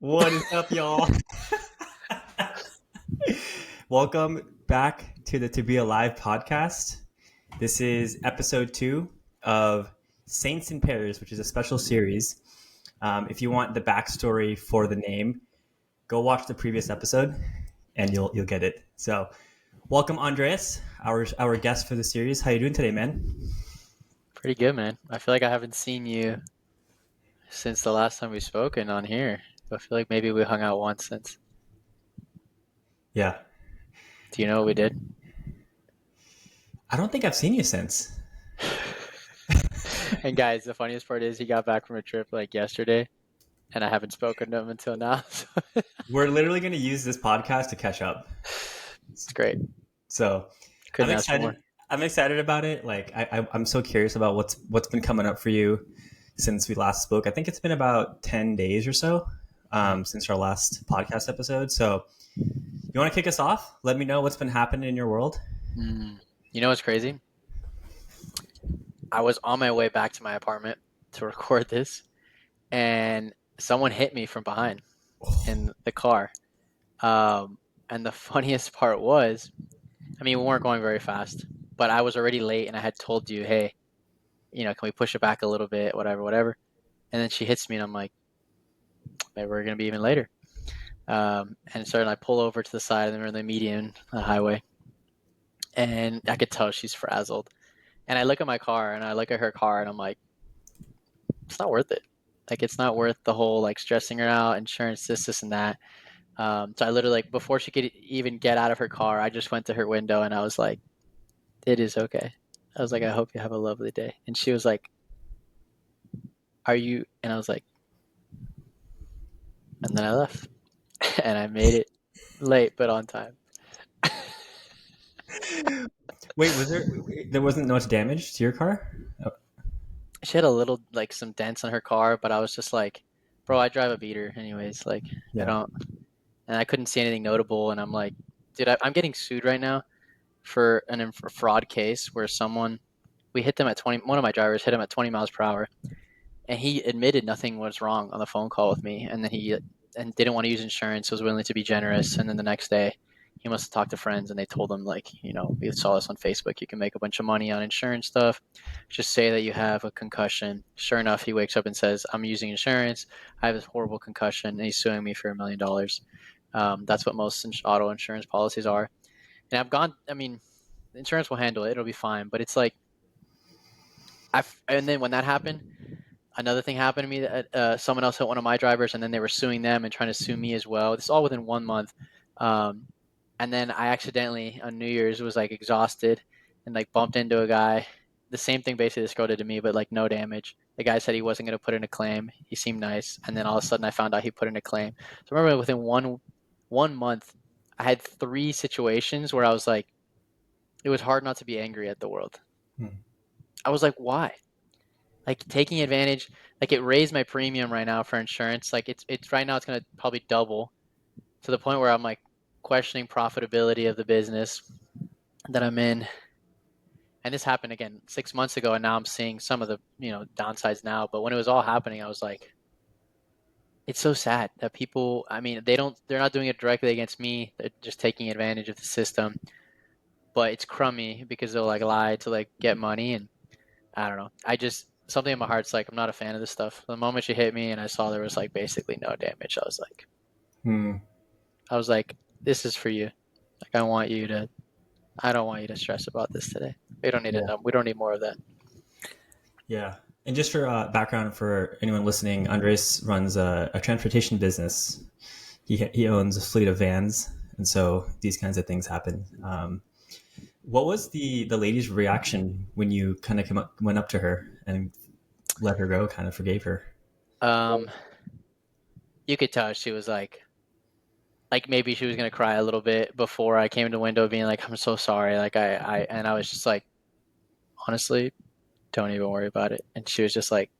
What is up, y'all? Welcome back to the To Be Alive podcast. This is episode 2 of Saints in Pairs, which is a special series. If you want the backstory for the name, go watch the previous episode, and you'll get it. So, welcome, Andreas, our guest for the series. How you doing today, man? Pretty good, man. I feel like I haven't seen you since the last time we've spoken on here. I feel like maybe we hung out once since. Yeah, Do you know what we did? I don't think I've seen you since. And guys, the funniest part is he got back from a trip like yesterday, and I haven't spoken to him until now. So We're literally going to use this podcast to catch up. it's great. So I'm Couldn't ask for excited. more. I'm excited about it. Like I'm so curious about what's been coming up for you since we last spoke. I think it's been about 10 days or so since our last podcast episode. So you want to kick us off? Let me know what's been happening in your world. You know what's crazy? I was on my way back to my apartment to record this, and someone hit me from behind in the car. And the funniest part was, I mean, we weren't going very fast, but I was already late, and I had told you, hey, can we push it back a little bit, whatever. And then she hits me, and I'm like, maybe we're going to be even later. And so I pull over to the side, and we're in the median highway. And I could tell she's frazzled. And I look at my car, and I look at her car, and I'm like, it's not worth it. Like, it's not worth the whole, like, stressing her out, insurance, this, and that. So I literally, like, before she could even get out of her car, I just went to her window, and I was like, it is okay. I was like, I hope you have a lovely day. And she was like, are you? And I was like, and then I left. And I made it late, but on time. Wait, there wasn't much damage to your car? Oh, She had a little, like, some dents on her car, but I was just like, bro, I drive a beater anyways. Like, I yeah. don't, and I couldn't see anything notable. And I'm like, dude, I'm getting sued right now for a fraud case where we hit them at 20, one of my drivers hit him at 20 miles per hour. And he admitted nothing was wrong on the phone call with me. And then he didn't want to use insurance, was willing to be generous. And then the next day, he must have talked to friends, and they told him, like, we saw this on Facebook. You can make a bunch of money on insurance stuff. Just say that you have a concussion. Sure enough, he wakes up and says, I'm using insurance. I have this horrible concussion, and he's suing me for $1 million. That's what most auto insurance policies are. And I mean, insurance will handle it. It'll be fine. But it's like, and then when that happened, another thing happened to me that someone else hit one of my drivers, and then they were suing them and trying to sue me as well. This is all within 1 month. And then I accidentally on New Year's was like exhausted and like bumped into a guy. The same thing basically this girl did to me, but like no damage. The guy said he wasn't going to put in a claim. He seemed nice, and then all of a sudden I found out he put in a claim. So I remember within one month, I had 3 situations where I was like, it was hard not to be angry at the world. I was like, why? Like, taking advantage, like, it raised my premium right now for insurance. Like, it's right now it's going to probably double to the point where I'm like questioning profitability of the business that I'm in. And this happened again 6 months ago, and now I'm seeing some of the downsides now. But when it was all happening, I was like, it's so sad that people, I mean, they're not doing it directly against me. They're just taking advantage of the system. But it's crummy because they'll like lie to like get money, and I don't know. Something in my heart's like, I'm not a fan of this stuff. The moment she hit me and I saw there was like basically no damage, I was like, this is for you. Like, I don't want you to stress about this today. We don't need Yeah. to know. We don't need more of that. Yeah. And just for background for anyone listening, Andres runs a transportation business. He owns a fleet of vans, and so these kinds of things happen. What was the lady's reaction when you kind of went up to her and let her go, kind of forgave her? Um, you could tell she was like maybe she was gonna cry a little bit before I came to the window, being like, I'm so sorry. Like and I was just like, honestly, don't even worry about it. And she was just like,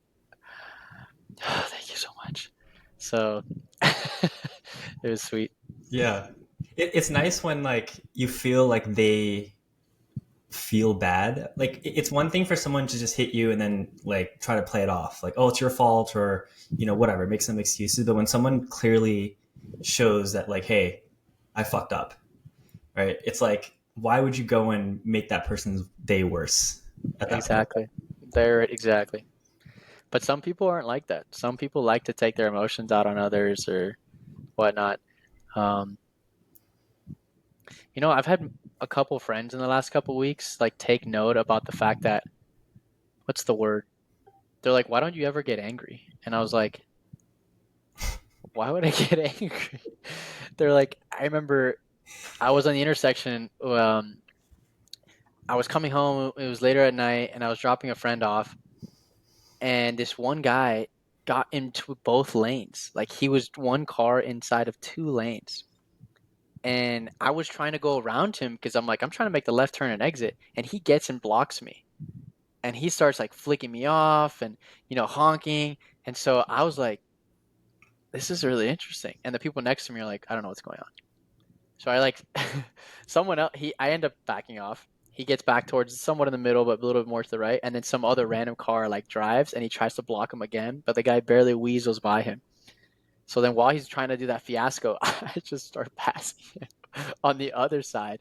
oh, thank you so much. So it was sweet. Yeah, it's nice when like you feel like they feel bad. Like it's one thing for someone to just hit you and then like try to play it off, like, oh, it's your fault, or whatever, make some excuses. But when someone clearly shows that, like, hey, I fucked up, right? It's like, why would you go and make that person's day worse at that point? Exactly. There, exactly. But some people aren't like that. Some people like to take their emotions out on others or whatnot. Um, I've had a couple friends in the last couple weeks like take note about the fact that what's the word? They're like, "Why don't you ever get angry?" And I was like, "Why would I get angry?" They're like, "I remember I was on the intersection. I was coming home. It was later at night, and I was dropping a friend off, and this one guy got into both lanes. Like he was one car inside of two lanes." And I was trying to go around him because I'm like, I'm trying to make the left turn and exit. And he gets and blocks me. And he starts like flicking me off and, honking. And so I was like, this is really interesting. And the people next to me are like, I don't know what's going on. So I like someone else, I end up backing off. He gets back towards somewhat in the middle, but a little bit more to the right. And then some other random car like drives and he tries to block him again. But the guy barely weasels by him. So then while he's trying to do that fiasco, I just start passing him on the other side.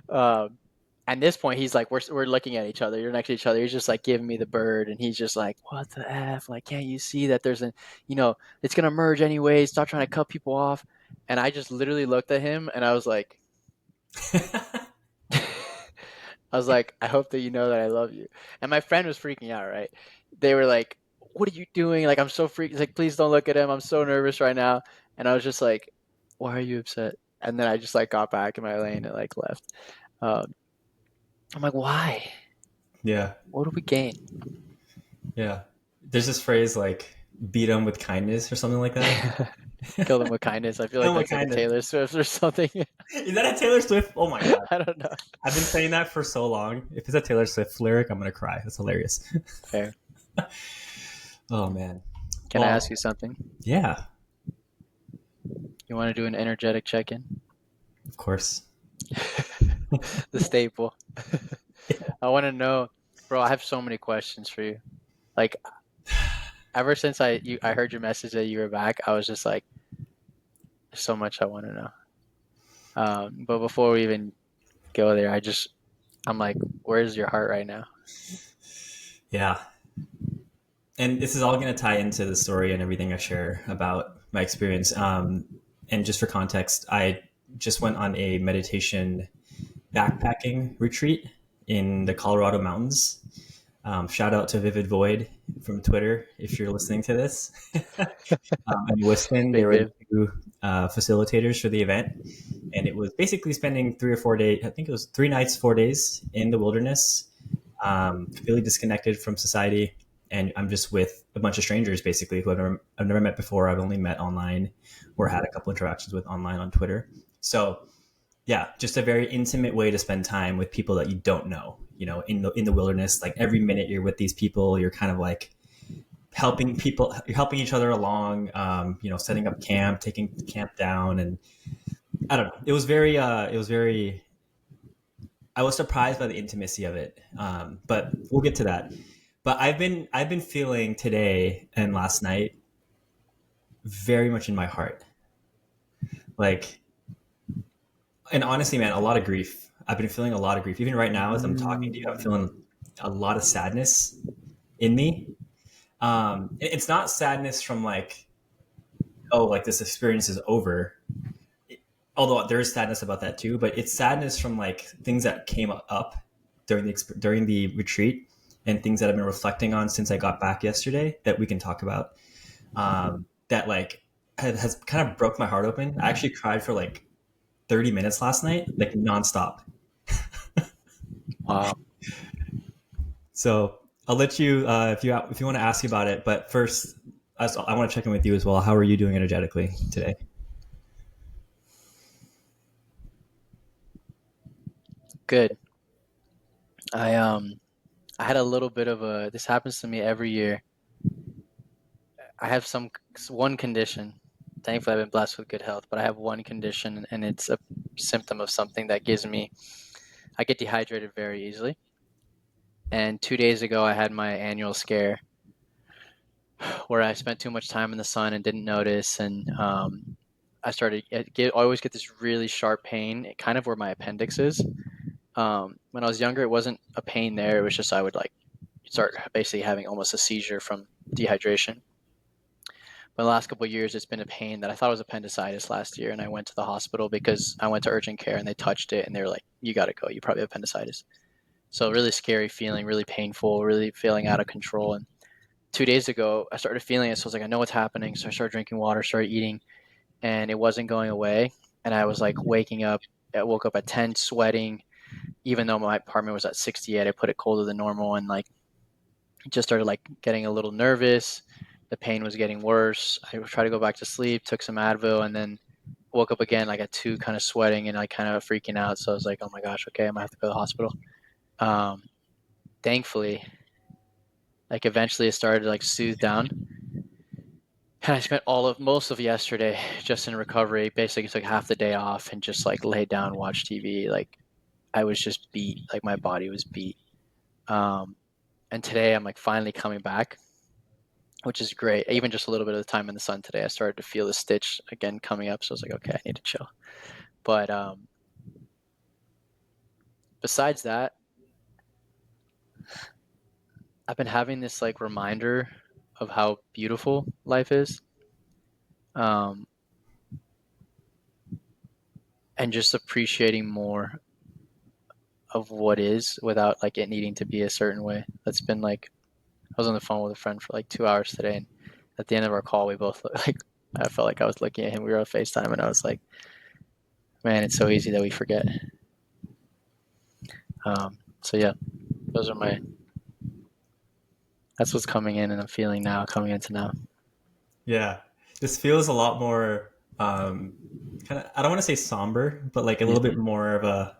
Um, at this point, he's like, we're looking at each other. You're next to each other. He's just like giving me the bird, and he's just like, what the f? Like, can't you see that there's it's gonna merge anyway. Stop trying to cut people off. And I just literally looked at him, and I was like, I hope that you know that I love you. And my friend was freaking out. Right? They were like, what are you doing? Like, I'm so freaked. He's like, please don't look at him. I'm so nervous right now. And I was just like, why are you upset? And then I just like got back in my lane and like left. Um, I'm like, why? Yeah, What do we gain? yeah. There's this phrase like "beat them with kindness" or something like that. Kill them with kindness. I feel Kill like them with that's like a kindness. Taylor Swift or something. Is that a Taylor Swift? Oh my god, I don't know. I've been saying that for so long. If it's a Taylor Swift lyric, I'm gonna cry. That's hilarious. Fair. Oh man. Can I Well, ask you something? yeah, You want to do an energetic check-in? of course. The staple. I want to know, bro. I have so many questions for you. Like, ever since I heard your message that you were back, I was just like, there's so much I want to know. But before we even go there, I'm like, where's your heart right now? Yeah, and this is all going to tie into the story and everything I share about my experience. And just for context, I just went on a meditation backpacking retreat in the Colorado mountains. Shout out to Vivid Void from Twitter if you're listening to this. And Wiston, they Big were the Viv. two facilitators for the event. And it was basically spending 3 or 4 days, I think it was 3 nights, 4 days in the wilderness, completely disconnected from society. And I'm just with a bunch of strangers, basically, who I've never met before. I've only met online or had a couple interactions with online on Twitter. So yeah, just a very intimate way to spend time with people that you don't know. In the wilderness, like every minute you're with these people, you're kind of like you're helping each other along. Setting up camp, taking camp down, and I don't know. It was very. I was surprised by the intimacy of it, but we'll get to that. But I've been feeling today and last night very much in my heart, like, and honestly, man, a lot of grief. I've been feeling a lot of grief. Even right now, as I'm talking to you, I'm feeling a lot of sadness in me. It's not sadness from like, oh, like this experience is over. Although there is sadness about that too, but it's sadness from like things that came up during the retreat and things that I've been reflecting on since I got back yesterday that we can talk about. That like has kind of broke my heart open. I actually cried for like 30 minutes last night, like nonstop. Wow. So I'll let you if you want to ask about it. But first, I want to check in with you as well. How are you doing energetically today? Good. I had a little bit of a. This happens to me every year. I have one condition. Thankfully, I've been blessed with good health, but I have one condition, and it's a symptom of something that gives me I get dehydrated very easily. And 2 days ago, I had my annual scare where I spent too much time in the sun and didn't notice. And I always get this really sharp pain, kind of where my appendix is. When I was younger, it wasn't a pain there. It was just I would like start basically having almost a seizure from dehydration. But the last couple of years, it's been a pain that I thought was appendicitis last year, and I went to the hospital because I went to urgent care and they touched it and they were like, "You got to go. You probably have appendicitis." So really scary feeling, really painful, really feeling out of control. And 2 days ago, I started feeling it. So I was like, I know what's happening. So I started drinking water, started eating, and it wasn't going away. And I was like waking up. I woke up at 10, sweating, even though my apartment was at 68. I put it colder than normal, and like just started like getting a little nervous. The pain was getting worse. I tried to go back to sleep, took some Advil, and then woke up again like at 2, kind of sweating and like kind of freaking out. So I was like, oh my gosh, okay, I might have to go to the hospital. Um, Thankfully, like eventually it started to like soothe down. And I spent most of yesterday just in recovery. Basically took half the day off and just like laid down, watched TV. Like I was just beat. Like my body was beat. Um, and today I'm like finally coming back, which is great. Even just a little bit of the time in the sun today, I started to feel the stitch again coming up. So I was like, okay, I need to chill. But besides that, I've been having this like reminder of how beautiful life is. Um, and just appreciating more of what is without like it needing to be a certain way. That's been like I was on the phone with a friend for like 2 hours today, and at the end of our call, we both like I felt like I was looking at him. We were on FaceTime, and I was like, "Man, it's so easy that we forget." So yeah, those are my. That's what's coming in, and I'm feeling now, coming into now. Yeah, this feels a lot more kind of. I don't want to say somber, but like a little bit more of a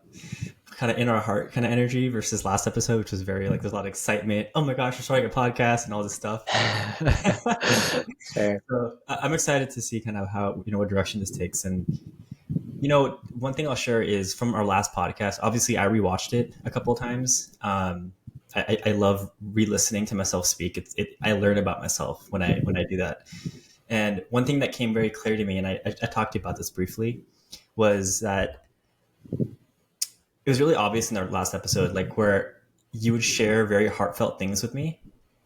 kind of in our heart kind of energy versus last episode, which was very like there's a lot of excitement. Oh my gosh, we're starting a podcast and all this stuff. Fair. So I'm excited to see kind of how what direction this takes. And one thing I'll share is from our last podcast. Obviously, I rewatched it a couple of times. I love re-listening to myself speak. I learn about myself when I do that. And one thing that came very clear to me, and I talked to you about this briefly, was that it was really obvious in our last episode, like where you would share very heartfelt things with me.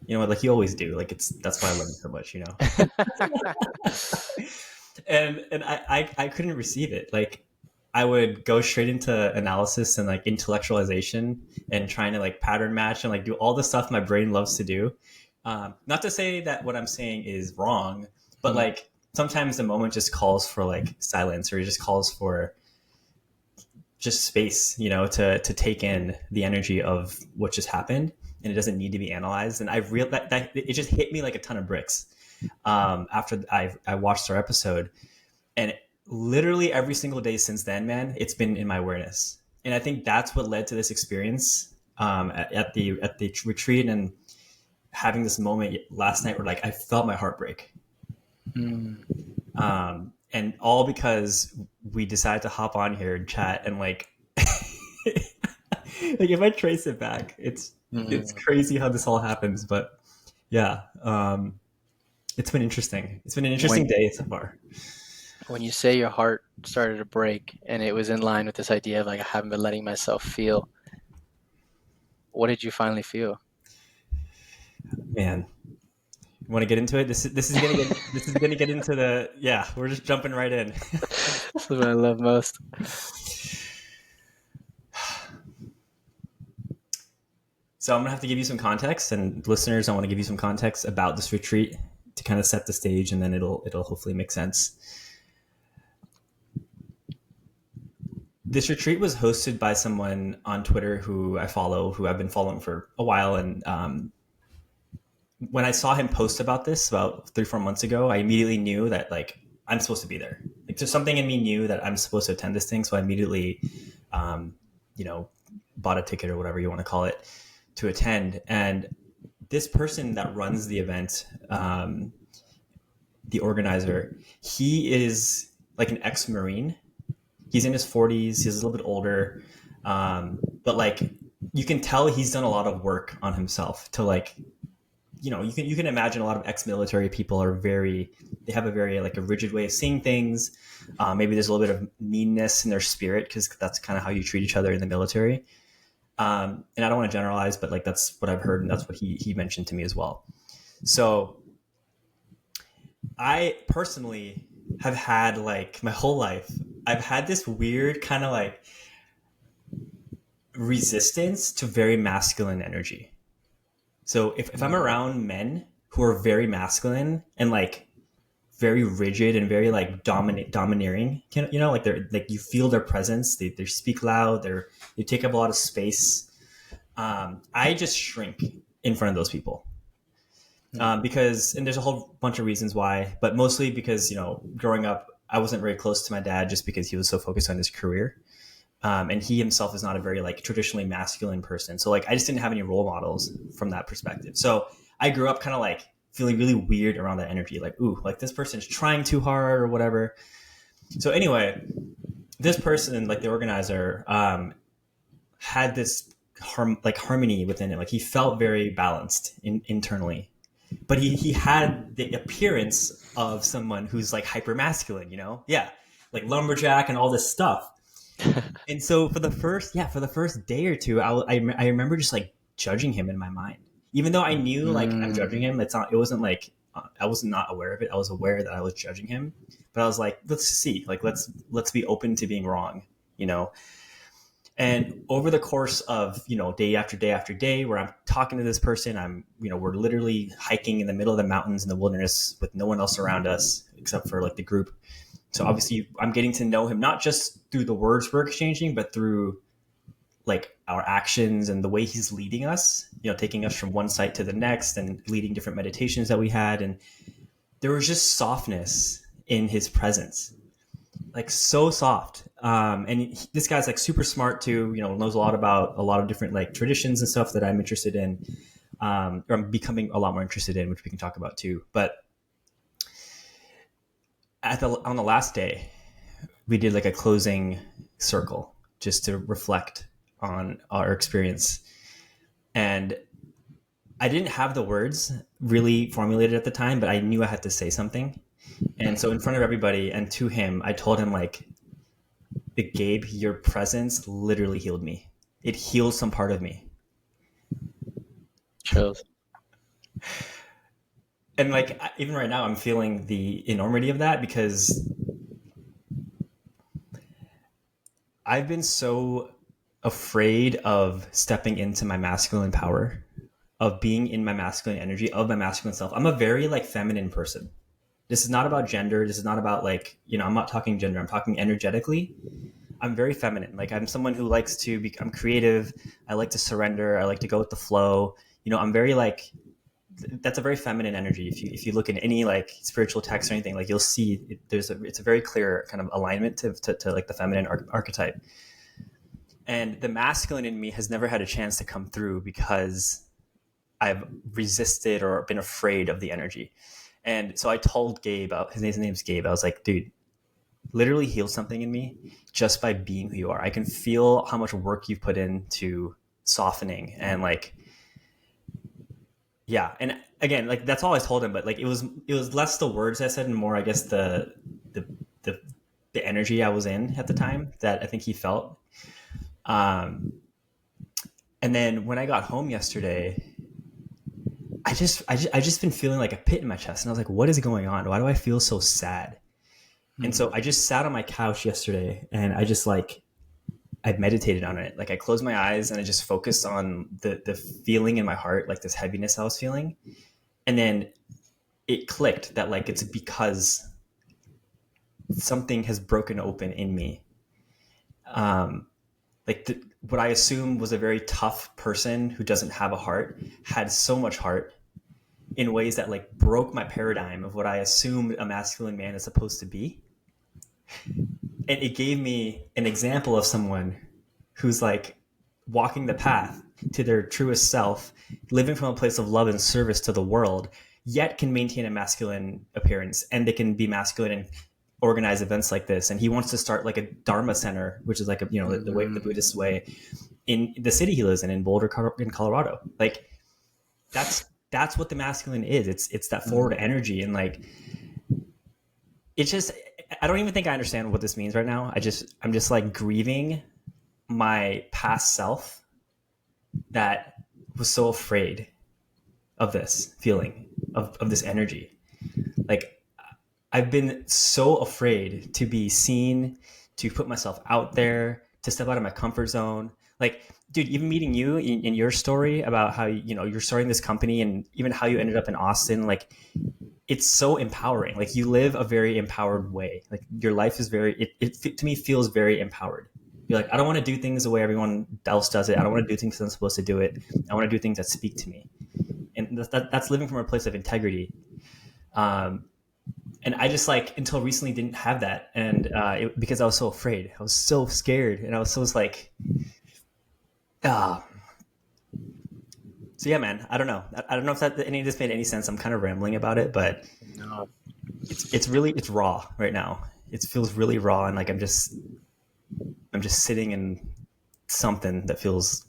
Like you always do. Like that's why I love you so much. And I couldn't receive it. Like I would go straight into analysis and like intellectualization and trying to like pattern match and like do all the stuff my brain loves to do. Not to say that what I'm saying is wrong, but like sometimes the moment just calls for like silence, or it just calls for just space, to take in the energy of what just happened, and it doesn't need to be analyzed. And I real that it just hit me like a ton of bricks after I watched our episode, and literally every single day since then, man, it's been in my awareness. And I think that's what led to this experience at the retreat, and having this moment last night where like I felt my heart break. And all because we decided to hop on here and chat, and like like if I trace it back, it's crazy how this all happens. But yeah, it's been interesting. It's been an interesting day so far. When you say your heart started to break and it was in line with this idea of like I haven't been letting myself feel, what did you finally feel? Man, you want to get into it? This is gonna get into the we're just jumping right in. That's what I love most. So I'm gonna have to give you some context, and listeners, I want to give you some context about this retreat to kind of set the stage, and then it'll hopefully make sense. This retreat was hosted by someone on Twitter who I follow, who I've been following for a while, and when I saw him post about this about 3-4 months ago, I immediately knew that like I'm supposed to be there. Like there's something in me knew that I'm supposed to attend this thing, so I immediately, bought a ticket or whatever you want to call it to attend. And this person that runs the event, the organizer, he is like an ex-Marine. He's in his 40s. He's a little bit older. But like you can tell he's done a lot of work on himself to like, you can imagine a lot of ex-military people they have a very like a rigid way of seeing things. Maybe there's a little bit of meanness in their spirit because that's kind of how you treat each other in the military. And I don't want to generalize, but like that's what I've heard, and that's what he mentioned to me as well. So I personally have had like my whole life, I've had this weird kind of like resistance to very masculine energy. So if I'm around men who are very masculine and like very rigid and very like domineering, like they're like, you feel their presence, they speak loud, they take up a lot of space. I just shrink in front of those people. Because, and there's a whole bunch of reasons why, but mostly because, growing up, I wasn't very close to my dad just because he was so focused on his career. And he himself is not a very like traditionally masculine person. So like, I just didn't have any role models from that perspective. So I grew up kind of like feeling really weird around that energy. Like, ooh, like this person's trying too hard or whatever. So anyway, this person, like the organizer, had this harmony within it. Like he felt very balanced internally, but he had the appearance of someone who's like hyper masculine, yeah, like lumberjack and all this stuff. And so for the first day or two, I remember just like judging him in my mind, even though I knew like I'm judging him. It wasn't like I was not aware of it. I was aware that I was judging him, but I was like, let's see, like let's be open to being wrong, And over the course of, day after day after day, where I'm talking to this person, we're literally hiking in the middle of the mountains in the wilderness with no one else around us except for like the group. So obviously I'm getting to know him, not just through the words we're exchanging, but through like our actions and the way he's leading us, taking us from one site to the next and leading different meditations that we had. And there was just softness in his presence, like so soft. This guy's like super smart too, knows a lot about a lot of different like traditions and stuff that I'm interested in, or I'm becoming a lot more interested in, which we can talk about too. But on the last day, we did like a closing circle just to reflect on our experience. And I didn't have the words really formulated at the time, but I knew I had to say something. And so in front of everybody and to him, I told him like, Gabe, your presence literally healed me. It healed some part of me. Chills. And like, even right now, I'm feeling the enormity of that because I've been so afraid of stepping into my masculine power, of being in my masculine energy, of my masculine self. I'm a very like feminine person. This is not about gender. This is not about like, I'm not talking gender. I'm talking energetically. I'm very feminine. Like I'm someone who likes to I'm creative. I like to surrender. I like to go with the flow. I'm very like, that's a very feminine energy. If you look in any like spiritual text or anything, like you'll see it's a very clear kind of alignment to like the feminine archetype. And the masculine in me has never had a chance to come through because I've resisted or been afraid of the energy. And so I told Gabe, his name's Gabe. I was like, dude, literally heal something in me just by being who you are. I can feel how much work you've put into softening and like, yeah. And again, like that's all I told him, but like it was less the words I said and more, I guess the energy I was in at the time that I think he felt. And then when I got home yesterday, I just been feeling like a pit in my chest. And I was like, what is going on? Why do I feel so sad? And so I just sat on my couch yesterday and I meditated on it. Like I closed my eyes and I just focused on the feeling in my heart, like this heaviness I was feeling. And then it clicked that like, it's because something has broken open in me. What I assume was a very tough person who doesn't have a heart had so much heart in ways that like broke my paradigm of what I assumed a masculine man is supposed to be. And it gave me an example of someone who's like walking the path to their truest self, living from a place of love and service to the world, yet can maintain a masculine appearance, and they can be masculine organize events like this, and he wants to start like a Dharma center, which is like a, the way, the Buddhist way, in the city he lives in Boulder, in Colorado. Like that's what the masculine is. It's that forward energy, and like it's just, I don't even think I understand what this means right now. I'm just like grieving my past self that was so afraid of this feeling, of this energy. Like I've been so afraid to be seen, to put myself out there, to step out of my comfort zone. Like, dude, even meeting you in your story about how, you're starting this company, and even how you ended up in Austin, like it's so empowering. Like you live a very empowered way. Like your life is it to me feels very empowered. You're like, I don't want to do things the way everyone else does it. I don't want to do things that I'm supposed to do it. I want to do things that speak to me. And that's living from a place of integrity. And I just like until recently didn't have that. And because I was so afraid, I was so scared. And I was so like, so yeah, man, I don't know. I don't know if any of this made any sense. I'm kind of rambling about it, but No. it's raw right now. It feels really raw. And like, I'm just sitting in something that feels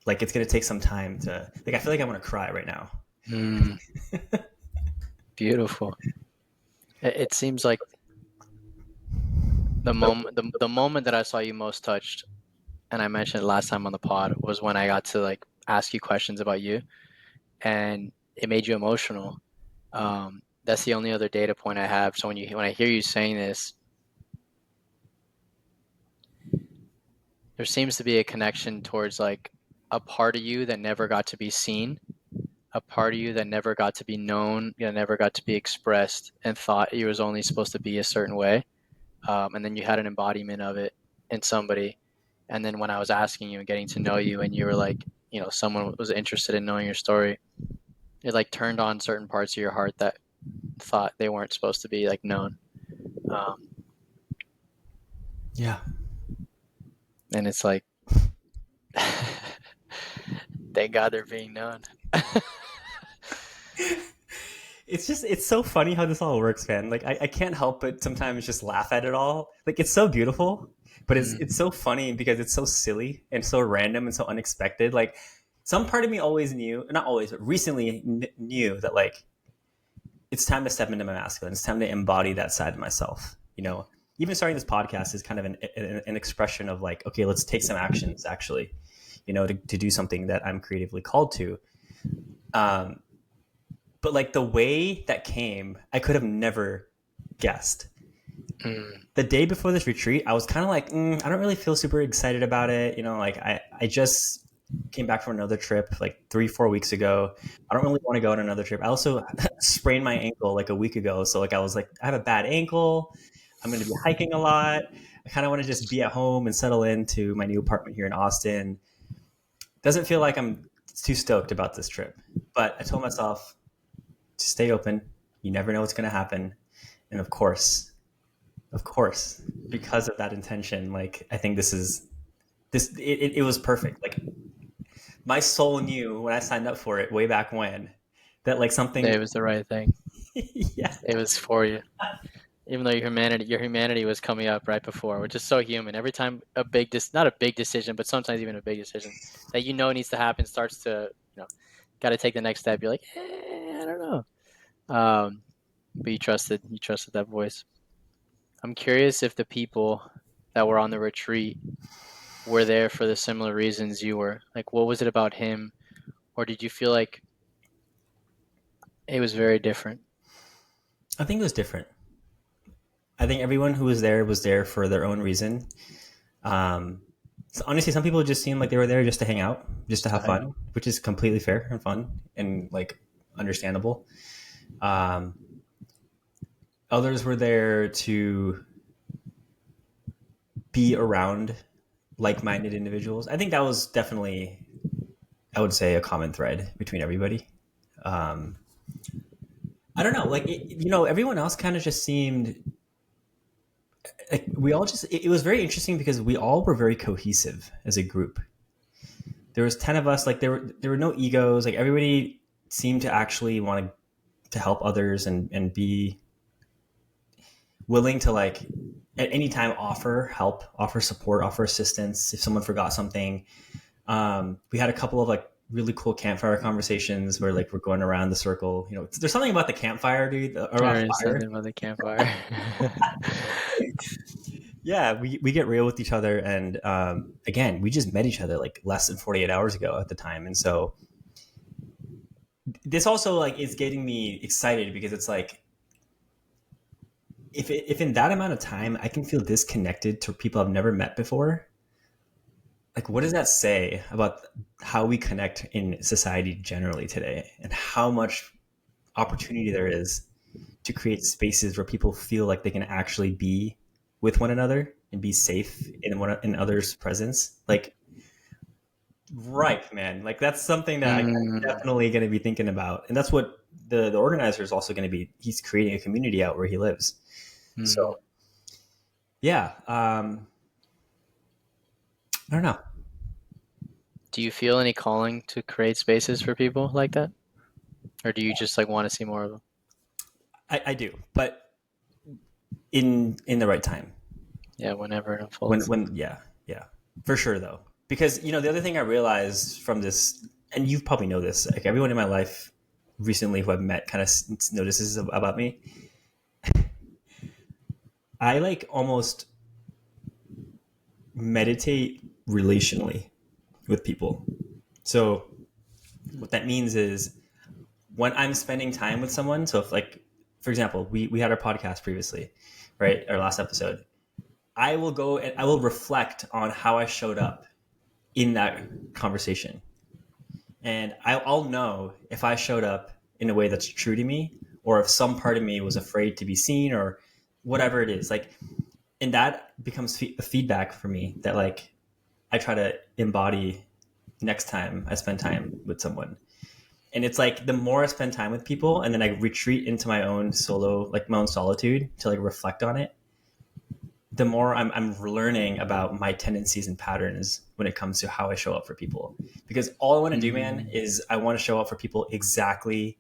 like it's going to take some time to, like, I feel like I want to cry right now. Beautiful. It seems like the moment that I saw you most touched, and I mentioned it last time on the pod, was when I got to like ask you questions about you, and it made you emotional. That's the only other data point I have. So when I hear you saying this, there seems to be a connection towards like a part of you that never got to be seen, a part of you that never got to be known, never got to be expressed, and thought you was only supposed to be a certain way. And then you had an embodiment of it in somebody. And then when I was asking you and getting to know you, and you were like, someone was interested in knowing your story, it like turned on certain parts of your heart that thought they weren't supposed to be like known. Yeah. And it's like, thank God they're being known. It's so funny how this all works, man. Like I can't help but sometimes just laugh at it all. Like it's so beautiful, but it's so funny because it's so silly and so random and so unexpected. Like some part of me always knew, not always, but recently knew that like it's time to step into my masculine. It's time to embody that side of myself. Even starting this podcast is kind of an expression of like, okay, let's take some actions actually, to do something that I'm creatively called to. But like the way that came, I could have never guessed. The day before this retreat, I was kind of like, I don't really feel super excited about it. Like I just came back from another trip like 3-4 weeks ago. I don't really want to go on another trip. I also sprained my ankle like a week ago. So like, I was like, I have a bad ankle. I'm going to be hiking a lot. I kind of want to just be at home and settle into my new apartment here in Austin. Doesn't feel like I'm too stoked about this trip, but I told myself, stay open. You never know what's going to happen. And of course, because of that intention, like I think it was perfect. Like my soul knew when I signed up for it way back when that like something. It was the right thing. Yeah. It was for you. Even though your humanity was coming up right before, which is so human. Every time not a big decision, but sometimes even a big decision that needs to happen starts to, got to take the next step. You're like, I don't know. But you trusted that voice. I'm curious if the people that were on the retreat were there for the similar reasons you were. Like, what was it about him, or did you feel like it was very different? I think it was different. I think everyone who was there for their own reason. So honestly, some people just seemed like they were there just to hang out, just to have fun, which is completely fair and fun and like understandable. Others were there to be around like-minded individuals. I think that was definitely, I would say, a common thread between everybody. I don't know, like everyone else kind of just seemed like we all just. It was very interesting because we all were very cohesive as a group. There was 10 of us. Like there were no egos. Like everybody seemed to actually want to help others and be. willing to like at any time offer help, offer support, offer assistance if someone forgot something. We had a couple of like really cool campfire conversations where like we're going around the circle. You know, there's something about the campfire, dude, There around is fire. something about the campfire. Yeah, we get real with each other, and again, we just met each other like less than 48 hours ago at the time, and so this also like is getting me excited because it's like if in that amount of time I can feel disconnected to people I've never met before, like what does that say about how we connect in society generally today, and how much opportunity there is to create spaces where people feel like they can actually be with one another and be safe in others' presence. Like, right, man. Like that's something that I'm Mm, definitely going to be thinking about, and that's what the organizer is also going to be. He's creating a community out where he lives. So mm. yeah, I don't know. Do you feel any calling to create spaces for people like that, or do you just like want to see more of them? I do, but in the right time. Yeah, whenever it When unfolds. yeah, for sure though, because you know the other thing I realized from this, and you probably know this, like everyone in my life recently who I've met kind of notices about me. I like almost meditate relationally with people. So what that means is when I'm spending time with someone. So if like, for example, we had our podcast previously, right? Our last episode. I will go and I will reflect on how I showed up in that conversation. And I'll know if I showed up in a way that's true to me or if some part of me was afraid to be seen or whatever it is. Like, and that becomes feedback for me that like I try to embody next time I spend time with someone. And it's like the more I spend time with people and then I retreat into my own solo, like my own solitude to like reflect on it, the more I'm learning about my tendencies and patterns when it comes to how I show up for people. Because all I want to do, man, Mm, is I want to show up for people exactly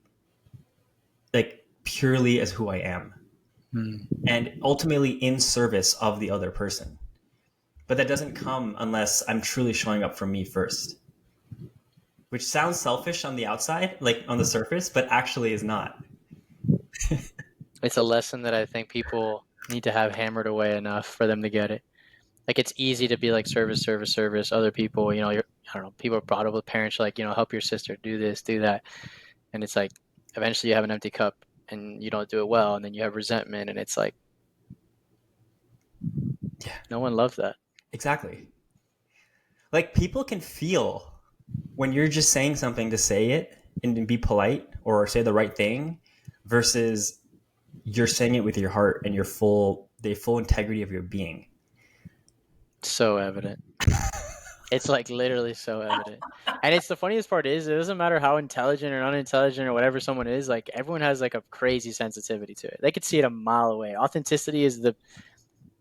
like purely as who I am mm. and ultimately in service of the other person. But that doesn't come unless I'm truly showing up for me first, which sounds selfish on the outside, like on the surface, but actually is not. It's a lesson that I think people need to have hammered away enough for them to get it. Like it's easy to be like service, service, service. Other people, I don't know, people are brought up with parents like, help your sister, do this, do that. And it's like eventually you have an empty cup and you don't do it well, and then you have resentment, and it's like Yeah, no one loves that. exactly. Like people can feel when you're just saying something to say it and be polite or say the right thing versus you're saying it with your heart and your the full integrity of your being. So evident. It's like literally so evident. And it's the funniest part is it doesn't matter how intelligent or unintelligent or whatever someone is, like everyone has like a crazy sensitivity to it. They could see it a mile away. Authenticity is the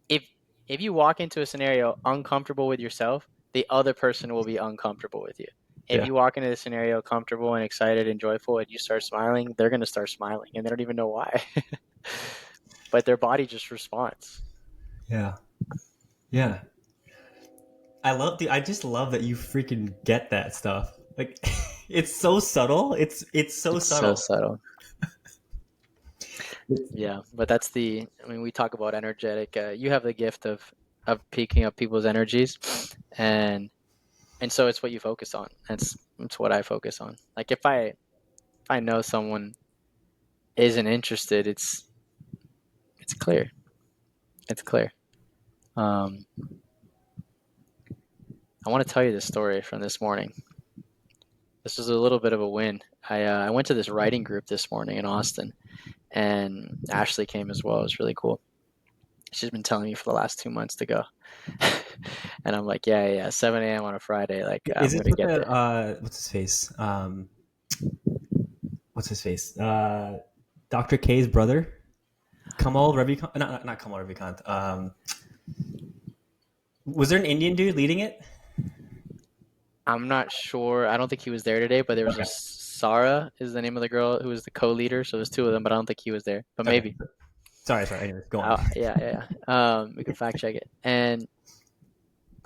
if if you walk into a scenario uncomfortable with yourself, the other person will be uncomfortable with you. If Yeah. you walk into the scenario comfortable and excited and joyful and you start smiling, they're gonna start smiling and they don't even know why. But their body just responds. Yeah. Yeah. I just love that you freaking get that stuff. Like it's so subtle. It's so It's so subtle. subtle. Yeah, but I mean, we talk about energetic. You have the gift of picking up people's energies, and so it's what you focus on. It's what I focus on. Like if I know someone isn't interested, it's clear. It's clear. Um, I want to tell you this story from this morning. This was a little bit of a win. I went to this writing group this morning in Austin, and Ashley came as well. It was really cool. She's been telling me for the last 2 months to go. And I'm like, yeah, yeah, 7 a.m. on a Friday. Like, Is I'm this going to with get the there. what's his face? What's his face? Dr. K's brother? Kamal Ravikant? Not Kamal Ravikant. Was there an Indian dude leading it? I'm not sure. I don't think he was there today, but there was a Okay. Sarah is the name of the girl who was the co-leader. So there's two of them, but I don't think he was there. But Okay. maybe. Sorry. Anyways, go on. We can fact check it. And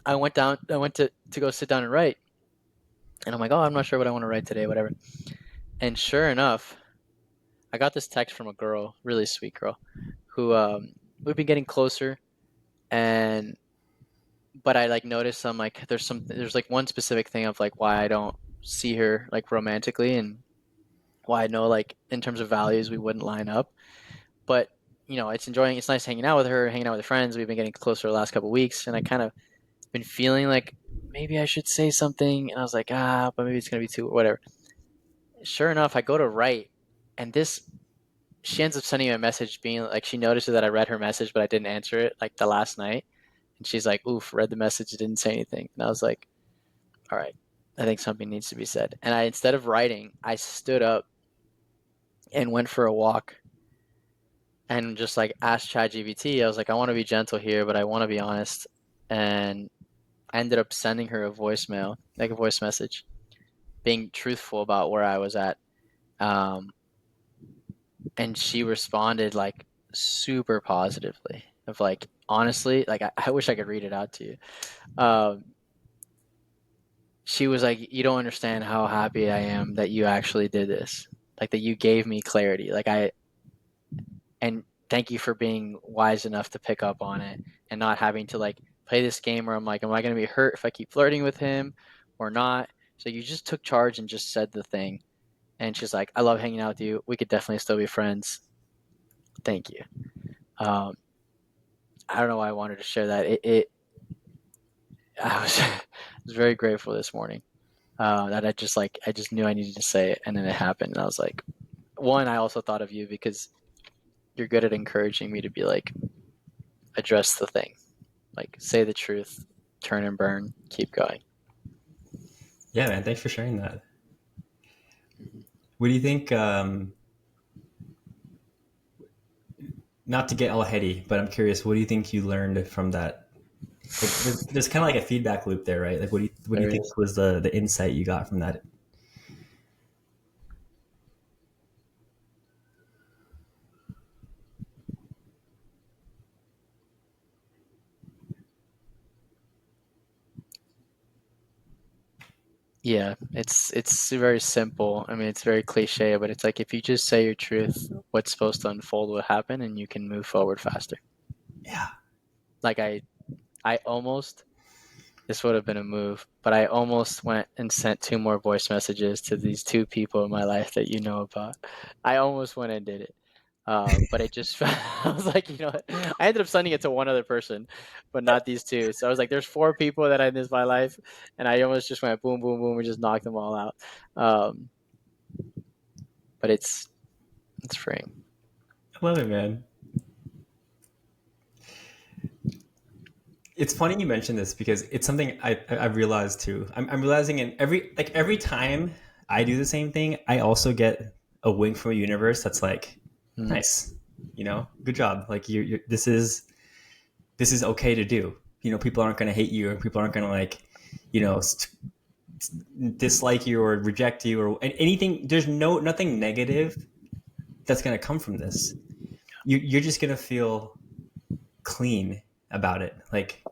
I went to go sit down and write. And I'm like, oh, I'm not sure what I want to write today, whatever. And sure enough, I got this text from a girl, really sweet girl, who we've been getting closer. But I like noticed I'm like, there's like one specific thing of like why I don't see her like romantically, and why I know like in terms of values we wouldn't line up. But it's nice hanging out with her, hanging out with friends. We've been getting closer the last couple of weeks, and I kind of been feeling like maybe I should say something, and I was like, but maybe it's gonna be too whatever. Sure enough, I go to write, and she ends up sending me a message being like she notices that I read her message, but I didn't answer it like the last night, and she's like, "Oof, read the message, didn't say anything," and I was like, "All right, I think something needs to be said." And instead of writing, I stood up and went for a walk and just like asked ChatGPT. I was like, I want to be gentle here, but I want to be honest. And I ended up sending her a voicemail, like a voice message, being truthful about where I was at. And she responded like super positively of like, honestly, like I wish I could read it out to you. She was like, you don't understand how happy I am that you actually did this. Like that you gave me clarity. And thank you for being wise enough to pick up on it and not having to like play this game where I'm like, am I going to be hurt if I keep flirting with him or not? So you just took charge and just said the thing. And she's like, I love hanging out with you. We could definitely still be friends. Thank you. I don't know why I wanted to share that. I was very grateful this morning that I just knew I needed to say it, and then it happened, and I was like, one, I also thought of you because you're good at encouraging me to be like, address the thing, like say the truth, turn and burn, keep going. Yeah, man. Thanks for sharing that. What do you think? Not to get all heady, but I'm curious. What do you think you learned from that? Like, there's kind of like a feedback loop there, right? Like, what do you There think is. was the insight you got from that? Yeah, it's very simple. I mean, it's very cliche, but it's like if you just say your truth, what's supposed to unfold will happen, and you can move forward faster. Yeah. Like I almost this would have been a move, but I almost went and sent two more voice messages to these two people in my life that you know about. I almost went and did it. But it just, I was like, what? I ended up sending it to one other person, but not these two. So I was like, there's four people that I miss my life, and I almost just went boom, boom, boom, and just knocked them all out. Um, but it's freeing. I love it, man. It's funny you mentioned this because it's something I've realized too. I'm realizing in every time I do the same thing, I also get a wink from a universe that's like, Mm. nice, good job. Like this is okay to do. People aren't going to hate you, and people aren't going to like, you know, dislike you or reject you or anything. There's nothing negative that's going to come from this. You're just going to feel clean about it. Like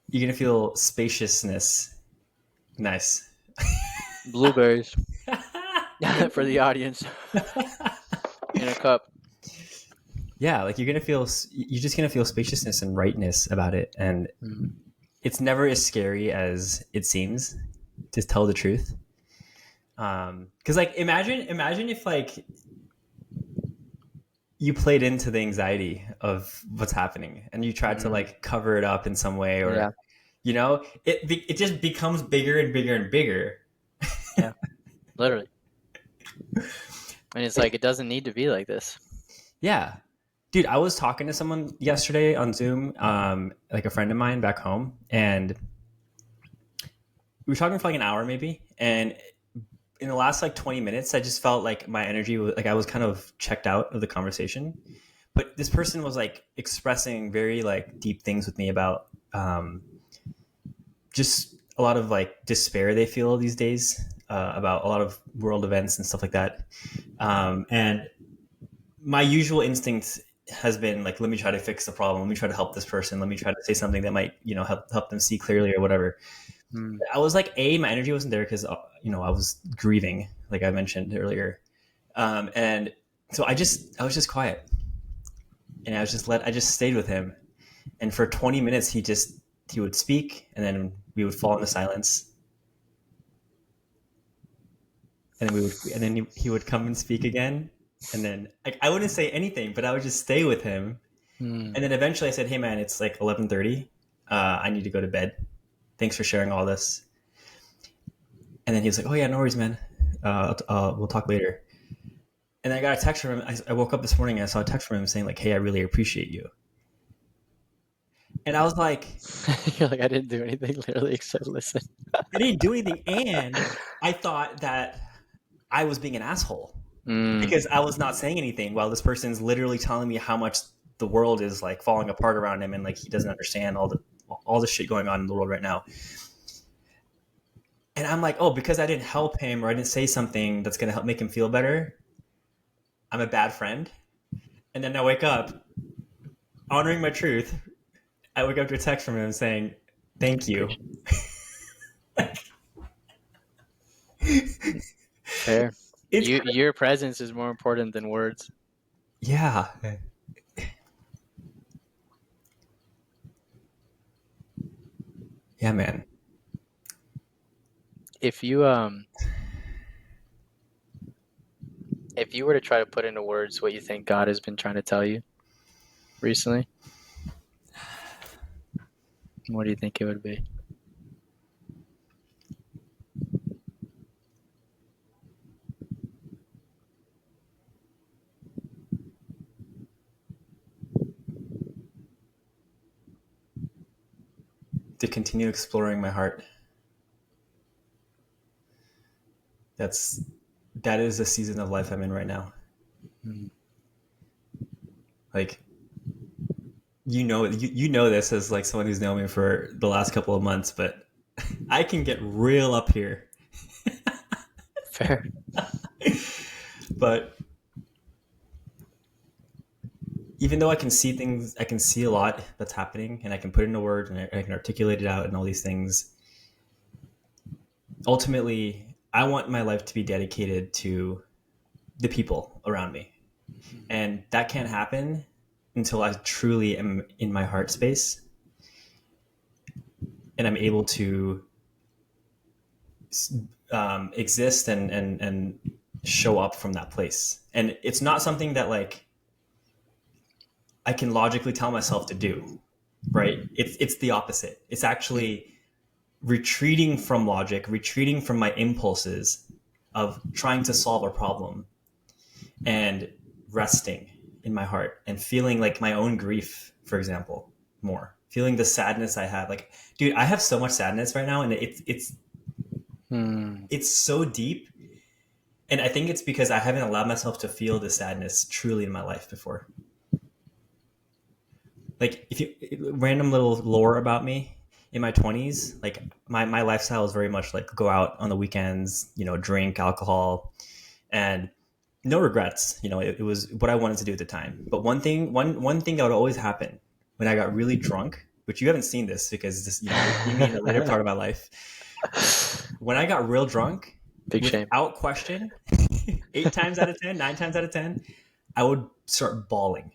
you're going to feel spaciousness. Nice. Blueberries for the audience in a cup. Yeah, like you're just gonna feel spaciousness and rightness about it, and Mm. it's never as scary as it seems to tell the truth. Because like imagine if like you played into the anxiety of what's happening and you tried to Mm. like cover it up in some way, Yeah, or it just becomes bigger and bigger and bigger. yeah, literally. And it's like it doesn't need to be like this. Yeah. Dude, I was talking to someone yesterday on Zoom, like a friend of mine back home, and we were talking for like an hour maybe, and in the last like 20 minutes I just felt like my energy was like I was kind of checked out of the conversation. But this person was like expressing very like deep things with me about just a lot of like despair they feel these days, about a lot of world events and stuff like that. And my usual instinct has been like, let me try to fix the problem. Let me try to help this person. Let me try to say something that might, help them see clearly or whatever. I was like, my energy wasn't there because, I was grieving, like I mentioned earlier. And so I was just quiet, and I just stayed with him. And for 20 minutes, he would speak, and then we would fall into silence. And then he would come and speak again. And then I wouldn't say anything, but I would just stay with him. And then eventually I said, hey man, it's like 11:30. I need to go to bed. Thanks for sharing all this. And then he was like, oh yeah, no worries, man. We'll talk later. And I got a text from him. I woke up this morning and I saw a text from him saying like, hey, I really appreciate you. And I was like, You're like, I didn't do anything literally except listen. I didn't do anything. And I thought that I was being an asshole because I was not saying anything while this person's literally telling me how much the world is like falling apart around him. And like, he doesn't understand all the shit going on in the world right now. And I'm like, oh, because I didn't help him or I didn't say something that's going to help make him feel better, I'm a bad friend. And then I wake up honoring my truth. I wake up to a text from him saying, thank you. Fair. Your presence is more important than words. Yeah. Yeah, man. If you were to try to put into words what you think God has been trying to tell you recently, what do you think it would be? To continue exploring my heart. That is the season of life I'm in right now. Like, you know this as like someone who's known me for the last couple of months, but I can get real up here. Fair. But even though I can see things, I can see a lot that's happening, and I can put it into words and I can articulate it out and all these things. Ultimately, I want my life to be dedicated to the people around me. And that can't happen until I truly am in my heart space and I'm able to exist and show up from that place. And it's not something that like I can logically tell myself to do, right? It's the opposite. It's actually retreating from logic, retreating from my impulses of trying to solve a problem and resting in my heart and feeling like my own grief, for example, more feeling the sadness I have. Like, dude, I have so much sadness right now, and it's so deep. And I think it's because I haven't allowed myself to feel the sadness truly in my life before. Like, if you random little lore about me in my 20s, like my lifestyle is very much like go out on the weekends, drink alcohol, and no regrets. It was what I wanted to do at the time. But one thing that would always happen when I got really drunk, which you haven't seen this because this, you mean the later part of my life. When I got real drunk, Big shame. without question, 8 times out of 10, 9 times out of 10, I would start bawling.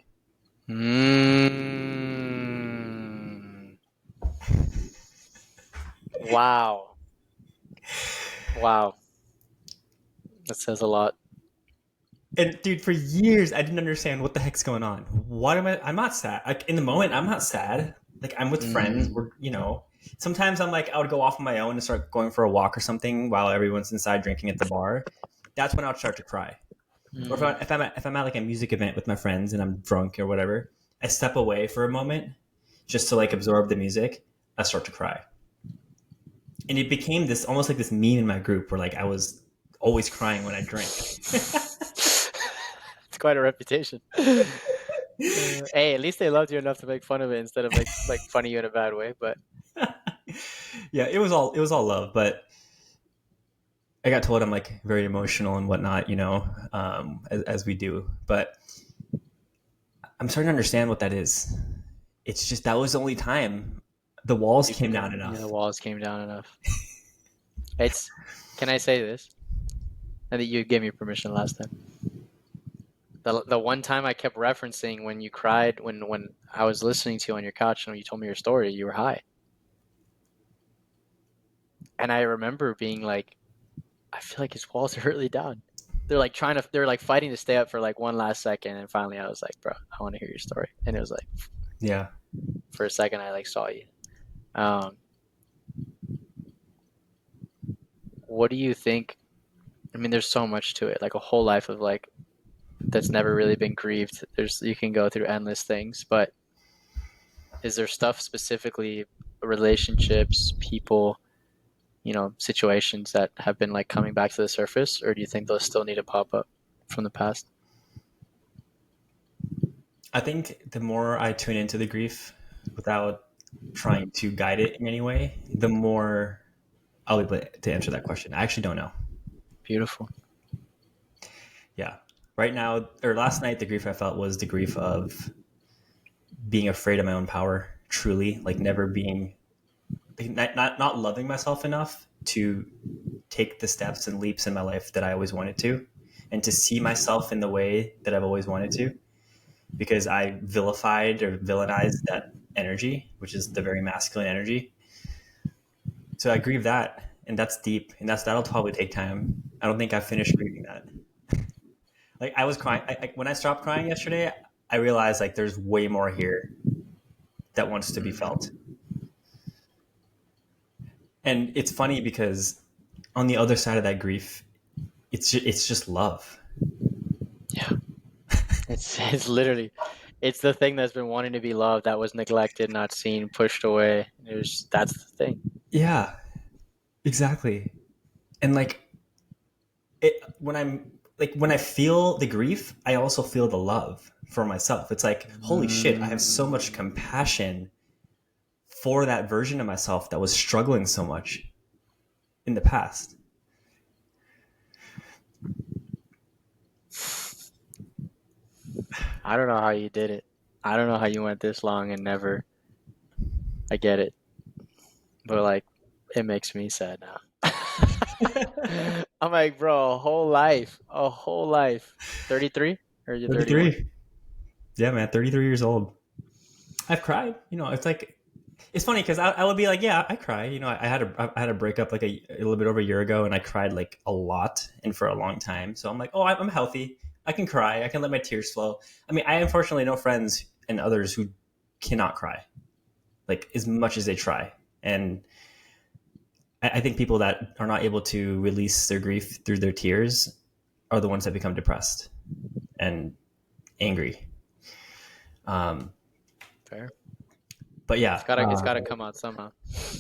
Wow. That says a lot. And dude, for years I didn't understand what the heck's going on. What am I'm not sad. Like in the moment, I'm not sad. Like I'm with friends. We're, sometimes I'm like, I would go off on my own and start going for a walk or something while everyone's inside drinking at the bar. That's when I would start to cry. Or if I'm at like a music event with my friends and I'm drunk or whatever, I step away for a moment just to like absorb the music. I start to cry. And it became this almost like this meme in my group where like I was always crying when I drink. It's quite a reputation. Hey, at least they loved you enough to make fun of it instead of like funny you in a bad way. But yeah, it was all love. But I got told I'm like very emotional and whatnot, as we do. But I'm starting to understand what that is. It's just that was the only time the walls You came could, down yeah, the enough. walls came down enough. It's, can I say this? I think you gave me permission last time. The one time I kept referencing when you cried when I was listening to you on your couch and when you told me your story, you were high. And I remember being like, I feel like his walls are really down. They're like fighting to stay up for like one last second, and finally I was like, bro, I want to hear your story. And it was like, Yeah. for a second I like saw you. Um, what do you think? I mean, there's so much to it, like a whole life of like that's never really been grieved. You can go through endless things, but is there stuff specifically, relationships, people, situations that have been like coming back to the surface, or do you think those still need to pop up from the past? I think the more I tune into the grief without trying to guide it in any way, the more I'll be able to answer that question. I actually don't know. Beautiful. Yeah. Right now, or last night, the grief I felt was the grief of being afraid of my own power, truly, like never being, not loving myself enough to take the steps and leaps in my life that I always wanted to, and to see myself in the way that I've always wanted to, because I vilified or villainized that energy, which is the very masculine energy. So I grieve that, and that's deep, and that'll probably take time. I don't think I finished grieving that. Like I was crying when I stopped crying yesterday. I realized like there's way more here that wants to be felt. And it's funny because on the other side of that grief, it's just love. Yeah. It's literally, it's the thing that's been wanting to be loved, that was neglected, not seen, pushed away. That's the thing. Yeah, exactly. And like when I feel the grief, I also feel the love for myself. It's like, holy shit, I have so much compassion for that version of myself that was struggling so much in the past. I don't know how you did it. I don't know how you went this long and never. I get it, but like, it makes me sad now. I'm like, bro, a whole life. 33 or are you 31? 33. Yeah, man, 33 years old. I've cried. It's like it's funny because I would be like, yeah, I cry. I had a breakup like a little bit over a year ago, and I cried like a lot and for a long time. So I'm like, oh, I'm healthy. I can cry. I can let my tears flow. I mean, I unfortunately know friends and others who cannot cry, like as much as they try. And I think people that are not able to release their grief through their tears are the ones that become depressed and angry. Um, Fair. but yeah, It's gotta come out somehow.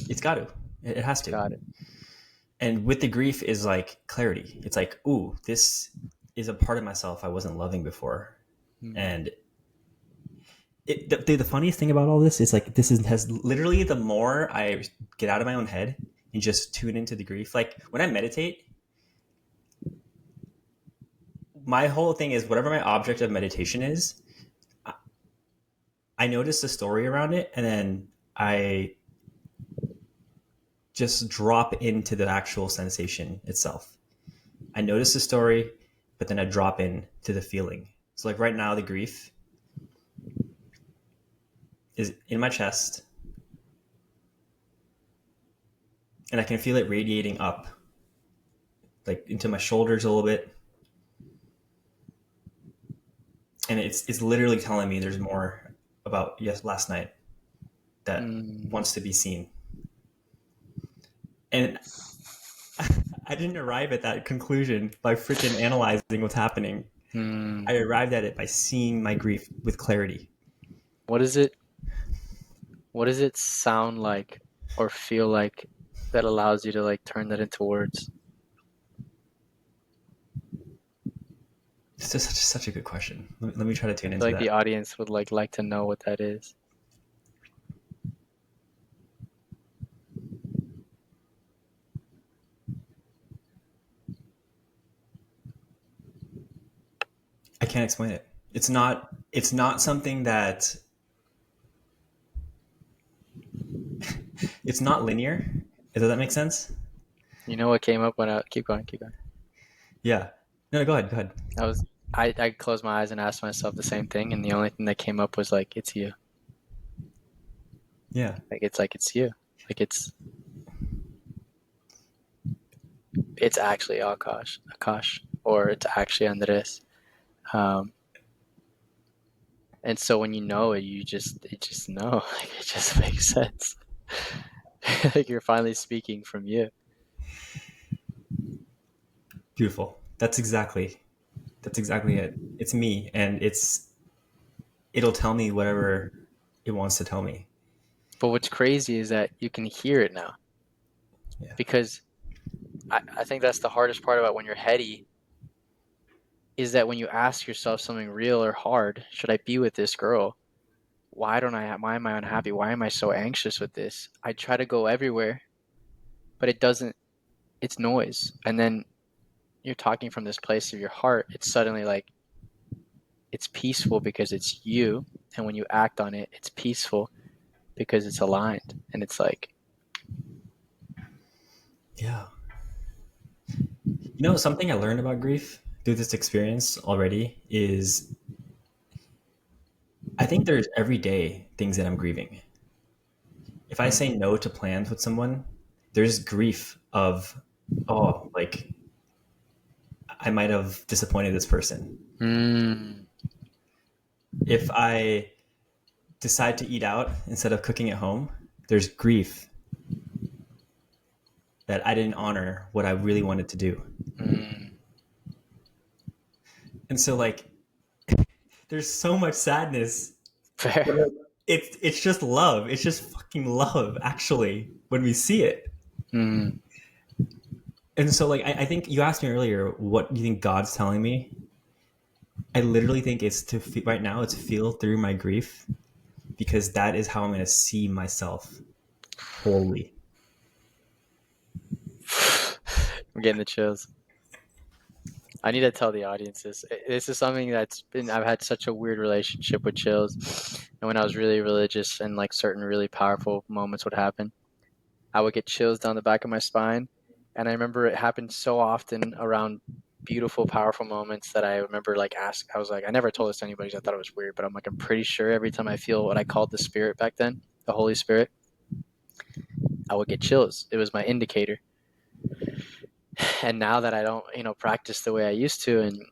it's got to. It has It's to. got it. And with the grief is like clarity. It's like, ooh, this is a part of myself I wasn't loving before. And the funniest thing about all this is like has literally, the more I get out of my own head and just tune into the grief. Like when I meditate, my whole thing is whatever my object of meditation is, I notice the story around it, and then I just drop into the actual sensation itself. I notice the story, but then I drop in to the feeling. So like right now, the grief is in my chest, and I can feel it radiating up, like into my shoulders a little bit. And it's literally telling me there's more about last night that wants to be seen. And I didn't arrive at that conclusion by freaking analyzing what's happening. I arrived at it by seeing my grief with clarity. What is it? What does it sound like or feel like that allows you to like turn that into words? It's just such a good question. Let me try to tune I feel into like that. the audience would like to know what that is. I can't explain it. It's not it's not something that it's not linear. Does that make sense? You know what came up when I keep going, keep going. Yeah. No, go ahead. Go ahead. I closed my eyes and asked myself the same thing, and the only thing that came up was like, it's you. Yeah. Like it's you. Like it's actually Akaash, or it's actually Andres. Um, and so when you know it, you just know. Like it just makes sense. Like you're finally speaking from you. Beautiful. That's exactly it. It's me, and it'll tell me whatever it wants to tell me. But what's crazy is that you can hear it now, Yeah. because I think that's the hardest part about when you're heady, is that when you ask yourself something real or hard, should I be with this girl? Why am I unhappy? Why am I so anxious with this? I try to go everywhere, but it doesn't, it's noise. And then you're talking from this place of your heart. It's suddenly like, it's peaceful because it's you. And when you act on it, it's peaceful because it's aligned. And it's like, Yeah. You know, something I learned about grief through this experience already is I think there's everyday things that I'm grieving. If I say no to plans with someone, there's grief of, oh, like I might have disappointed this person. mm, If I decide to eat out instead of cooking at home, there's grief that I didn't honor what I really wanted to do. mm, And so like there's so much sadness. fair. But it's just love. It's just fucking love, actually, when we see it. Mm, And so like I think you asked me earlier, what do you think God's telling me? I literally think it's to right now it's feel through my grief because that is how I'm going to see myself wholly. I'm getting the chills. I need to tell the audience this. This is something I've had such a weird relationship with chills. And when I was really religious and like certain really powerful moments would happen, I would get chills down the back of my spine. And I remember it happened so often around beautiful, powerful moments that I remember I was like, I never told this to anybody because I thought it was weird, but I'm like, I'm pretty sure every time I feel what I called the spirit back then, the Holy Spirit, I would get chills. It was my indicator. And now that I don't, practice the way I used to, and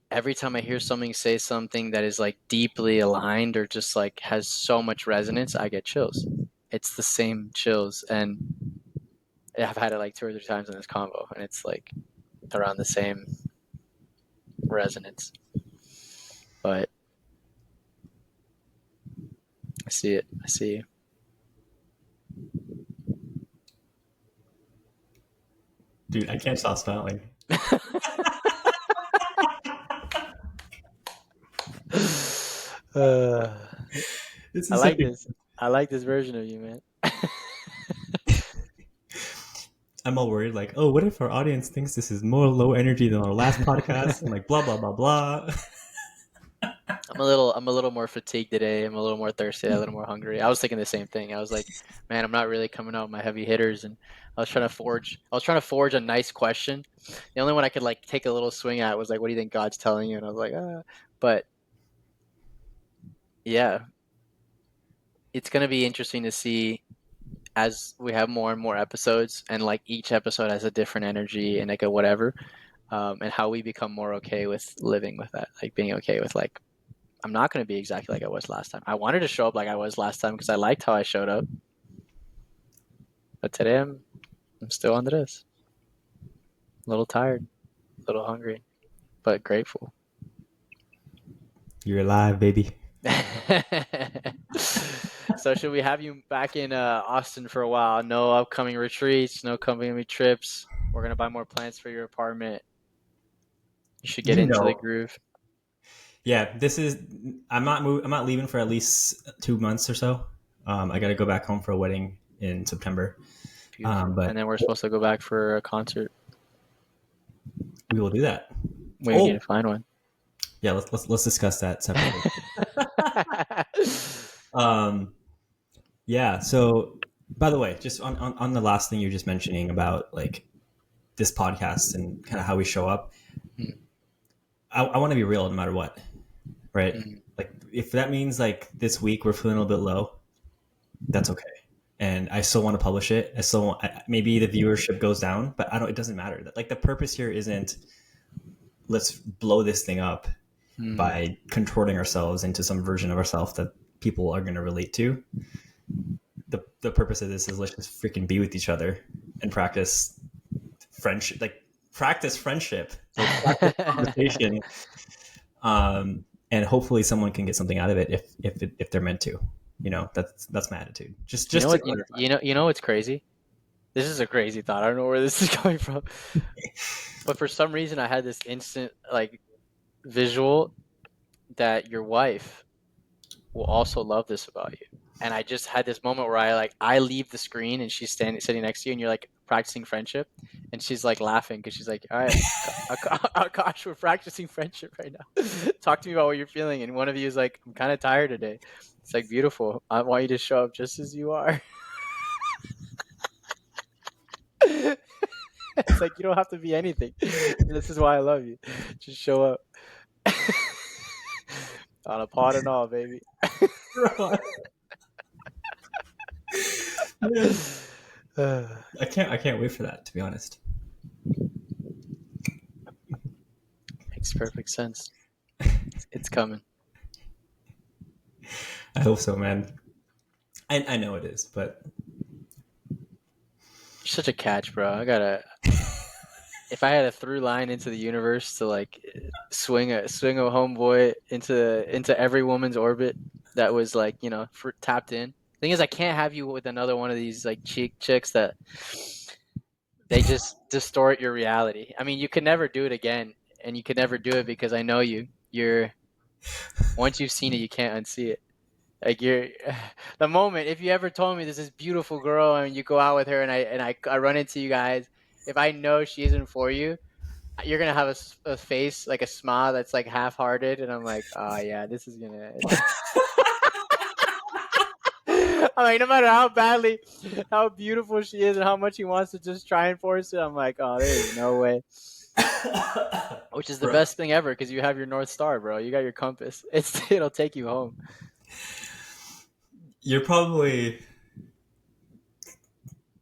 every time I hear something say something that is like deeply aligned or just like has so much resonance, I get chills. It's the same chills. And I've had it like 2 or 3 times in this convo, and it's like around the same resonance. But I see it. I see you. Dude, I can't stop smiling. uh, This I is such like this. I like this version of you, man. I'm all worried, like, oh, what if our audience thinks this is more low energy than our last podcast? And like, blah blah blah blah. I'm a little more fatigued today. I'm a little more thirsty, a little more hungry. I was thinking the same thing. I was like, man, I'm not really coming out with my heavy hitters, and I was trying to forge a nice question. The only one I could like take a little swing at was like, what do you think God's telling you? And I was like, but yeah, it's gonna be interesting to see as we have more and more episodes, and like each episode has a different energy and like a whatever, and how we become more okay with living with that, like being okay with like, I'm not going to be exactly like I was last time. I wanted to show up like I was last time because I liked how I showed up. But today I'm still on this. A little tired, a little hungry, but grateful. You're alive, baby. So should we have you back in Austin for a while? No upcoming retreats, no upcoming trips. We're going to buy more plants for your apartment. You should get You into the know, groove. yeah. This is. I'm not leaving for at least 2 months or so. I got to go back home for a wedding in September. Beautiful. And But then we're supposed to go back for a concert. we will do that. We need to Oh, find one. Yeah, let's discuss that separately. um, yeah. So, by the way, just on the last thing you're just mentioning about like this podcast and kind of how we show up, I want to be real no matter what, right? Mm. Like if that means like this week we're feeling a little bit low, that's okay. And I still want to publish it. I still want, maybe the viewership goes down, but I don't. It doesn't matter. Like the purpose here isn't let's blow this thing up Mm. by contorting ourselves into some version of ourselves that people are going to relate to. The purpose of this is let's just freaking be with each other and practice friendship, like practice friendship, like practice conversation, and hopefully someone can get something out of it if they're meant to. You know, that's my attitude. Just You know to what? clarify. You know what's crazy? This is a crazy thought. I don't know where this is coming from, but for some reason, I had this instant like visual that your wife will also love this about you. And I just had this moment where I leave the screen and she's sitting next to you and you're like practicing friendship and she's like laughing because she's like, all right, Akaash, we're practicing friendship right now. Talk to me about what you're feeling. And one of you is like, I'm kind of tired today. It's like beautiful. I want you to show up just as you are. It's like you don't have to be anything. This is why I love you. Just show up. On a pod and all, baby. I can't wait for that, to be honest. Makes perfect sense. It's coming. I hope so, man. I know it is, but You're such a catch, bro. I gotta. If I had a through line into the universe to like swing a homeboy into every woman's orbit that was like tapped in. Thing is, I can't have you with another one of these like chicks that they just distort your reality. I mean, you could never do it again, and you could never do it because I know you. You're once you've seen it, you can't unsee it. Like you're the moment if you ever told me there's this beautiful girl and you go out with her and I run into you guys, if I know she isn't for you, you're gonna have a face like a smile that's like half-hearted, and I'm like, oh yeah, this is gonna. I'm like, no matter how badly, how beautiful she is, and how much he wants to just try and force it, I'm like, oh, there is no way. Which is the bro, best thing ever because you have your North Star, bro. You got your compass. It'll take you home. you're probably.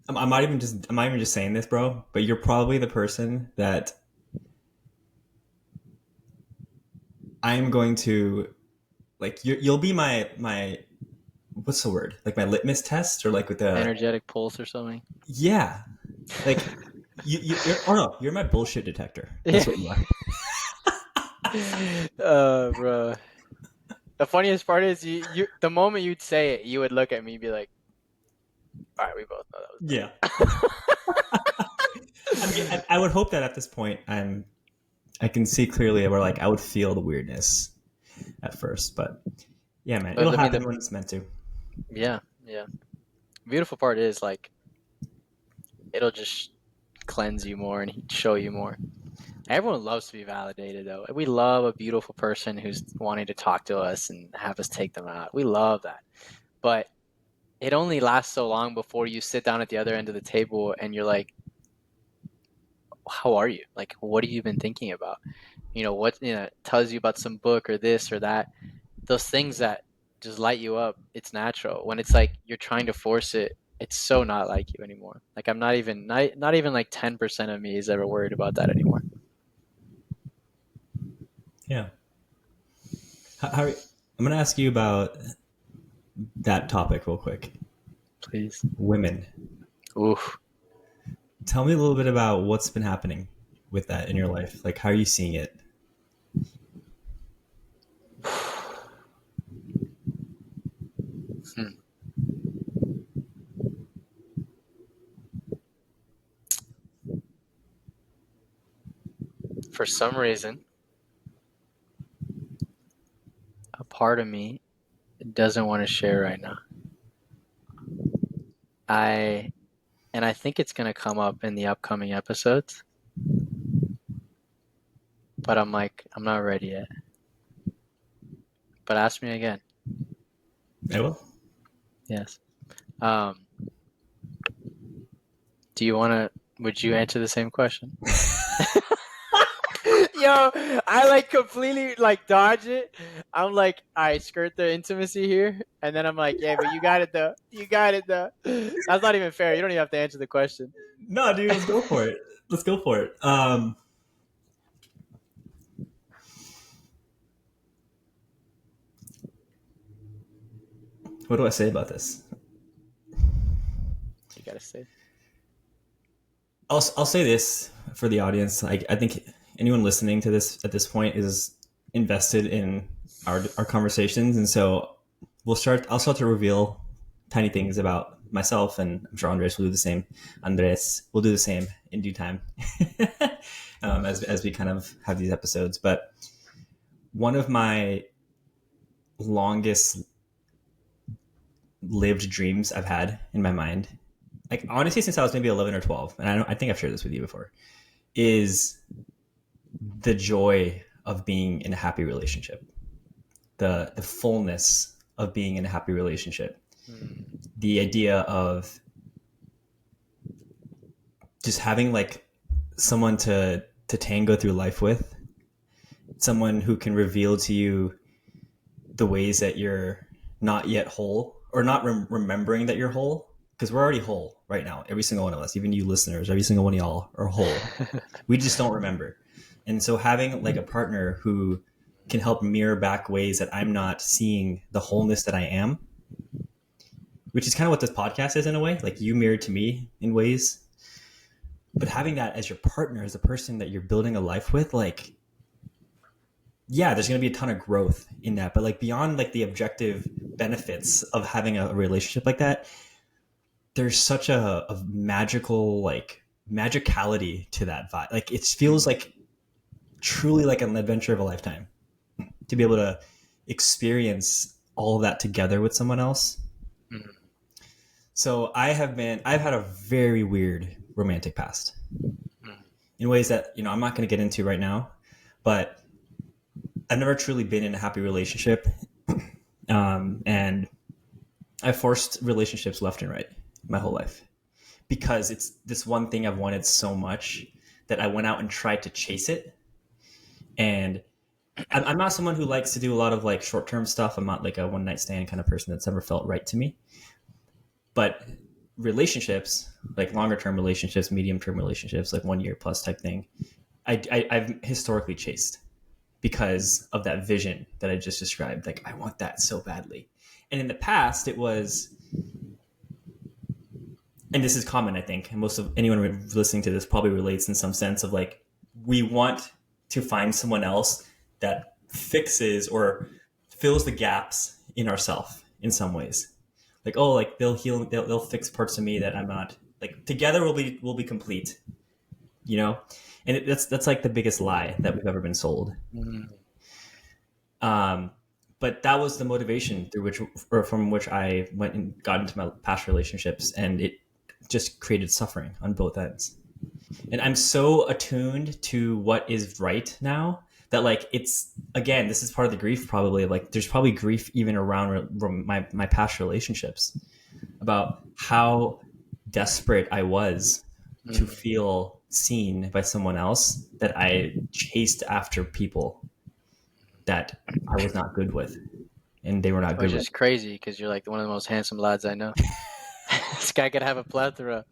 I'm not even just saying this, bro. But you're probably the person that I'm going to like. You'll be my what's the word? Like my litmus test, or like with the Energetic pulse or something. yeah, like you're oh no, you're my bullshit detector. Yeah. That's what you are. Bro. The funniest part is you the moment you'd say it, you would look at me and be like, all right, we both know Yeah. that I mean, was bad. I would hope that at this point I can see clearly where like I would feel the weirdness at first, but yeah, man, it'll But I mean, happen when it's meant to. yeah, yeah. Beautiful part is like it'll just cleanse you more and show you more. Everyone loves to be validated, though. We love a beautiful person who's wanting to talk to us and have us take them out. We love that, but it only lasts so long before you sit down at the other end of the table and you're like, "How are you? Like, what have you been thinking about? What tells you about some book or this or that." Those things that just light you up, it's natural. When it's like you're trying to force it, it's so not like you anymore. Like I'm not even like 10% of me is ever worried about that anymore. Yeah. I'm gonna ask you about that topic real quick. Please. Women. Oof. Tell me a little bit about what's been happening with that in your life. Like, how are you seeing it? Hmm. For some reason, a part of me doesn't want to share right now. I and I think it's gonna come up in the upcoming episodes, but I'm like, I'm not ready yet. but ask me again. I will. Yes. Do you want to? Would you answer the same question? Yo, I like completely like dodge it. I'm like, I skirt the intimacy here, and then I'm like, yeah, but you got it though. You got it though. That's not even fair. You don't even have to answer the question. No, dude, let's go for it. Let's go for it. What do I say about this? You gotta say. I'll say this for the audience. I think anyone listening to this at this point is invested in our conversations, and so I'll start to reveal tiny things about myself, and I'm sure Andres will do the same. Andres will do the same in due time, as we kind of have these episodes. But one of my longest lived dreams I've had in my mind, like honestly, since I was maybe 11 or 12, and I think I've shared this with you before, is the joy of being in a happy relationship, the fullness of being in a happy relationship, the idea of just having like someone to tango through life with, someone who can reveal to you the ways that you're not yet whole, or not remembering that you're whole, because we're already whole right now. Every single one of us, even you listeners, every single one of y'all are whole. We just don't remember. And so having like a partner who can help mirror back ways that I'm not seeing the wholeness that I am, which is kind of what this podcast is in a way, like you mirrored to me in ways. But having that as your partner, as the person that you're building a life with, like, yeah, there's going to be a ton of growth in that. But like beyond like the objective benefits of having a relationship like that, there's such a magical, like magicality to that vibe. Like it feels like truly like an adventure of a lifetime to be able to experience all of that together with someone else. Mm-hmm. So I've had a very weird romantic past in ways that, I'm not going to get into right now, but I've never truly been in a happy relationship. And I forced relationships left and right my whole life because it's this one thing I've wanted so much that I went out and tried to chase it. And I'm not someone who likes to do a lot of like short-term stuff. I'm not like a one-night stand kind of person that's ever felt right to me. But relationships, like longer-term relationships, medium-term relationships, like 1 year plus type thing, I've historically chased because of that vision that I just described. Like, I want that so badly. And in the past, it was, and this is common, I think, and most of anyone listening to this probably relates in some sense of like, we want to find someone else that fixes or fills the gaps in ourselves in some ways. Like, oh, like they'll heal, they'll fix parts of me that I'm not, like together we'll be complete, And that's like the biggest lie that we've ever been sold. Mm-hmm. But that was the motivation from which I went and got into my past relationships, and it just created suffering on both ends. And I'm so attuned to what is right now that like it's, again, this is part of the grief probably. Like there's probably grief even around my past relationships about how desperate I was to feel seen by someone else, that I chased after people that I was not good with, and they were not good with. Which is crazy because you're like one of the most handsome lads I know. This guy could have a plethora.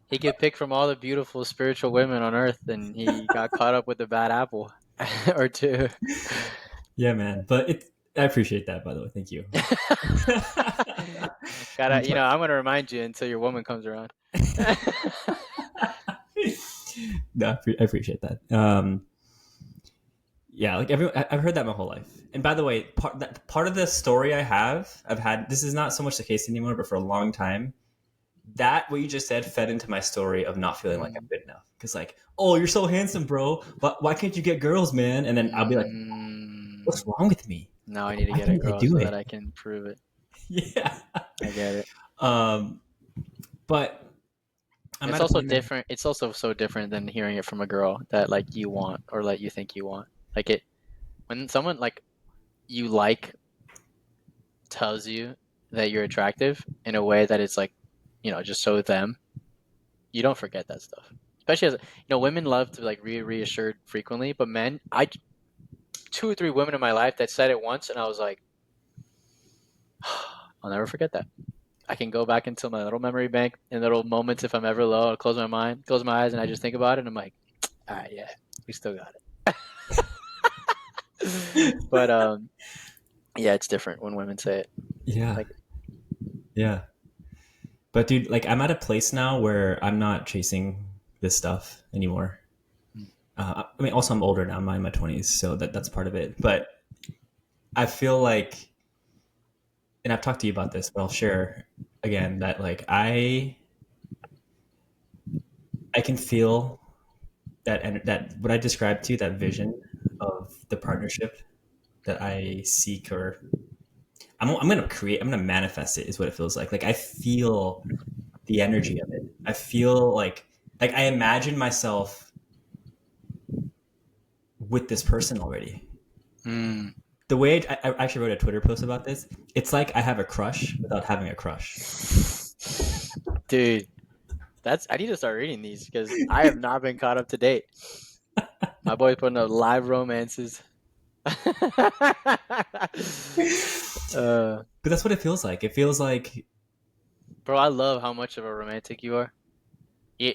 He could pick from all the beautiful spiritual women on earth, and he got caught up with a bad apple or two. Yeah, man. But I appreciate that, by the way. Thank you. I'm going to remind you until your woman comes around. No, I appreciate that. Yeah, like I've heard that my whole life. And by the way, part of the story I've had, this is not so much the case anymore, but for a long time, that what you just said fed into my story of not feeling like I'm good enough. Because like, oh, you're so handsome, bro. Why can't you get girls, man? And then I'll be like, what's wrong with me? Now I need to get a girl so that I can prove it. Yeah, I get it. But it's also different. It's also so different than hearing it from a girl that like you want or like you think you want. Like when someone like you like tells you that you're attractive in a way that it's like, just so them, you don't forget that stuff. Especially as women love to like reassured frequently, but men, I two or three women in my life that said it once, and I was like, I'll never forget that. I can go back into my little memory bank in little moments if I'm ever low. I'll close my eyes, and I just think about it, and I'm like, all right, yeah, we still got it. But yeah, it's different when women say it. Yeah. Like, Yeah. But dude, like I'm at a place now where I'm not chasing this stuff anymore. I mean, also I'm older now. I'm in my 20s, so that's part of it. But I feel like, and I've talked to you about this, but I'll share again that like I can feel that what I described to you, that vision of the partnership that I seek, or I'm going to create, I'm going to manifest it, is what it feels like. Like I feel the energy of it. I feel like I imagine myself with this person already. mm, The way I actually wrote a Twitter post about this, it's like I have a crush without having a crush. dude, I need to start reading these because I have not been caught up to date. My boy's putting up live romances. uh, But that's what it feels like. It feels like, bro, I love how much of a romantic you are. You,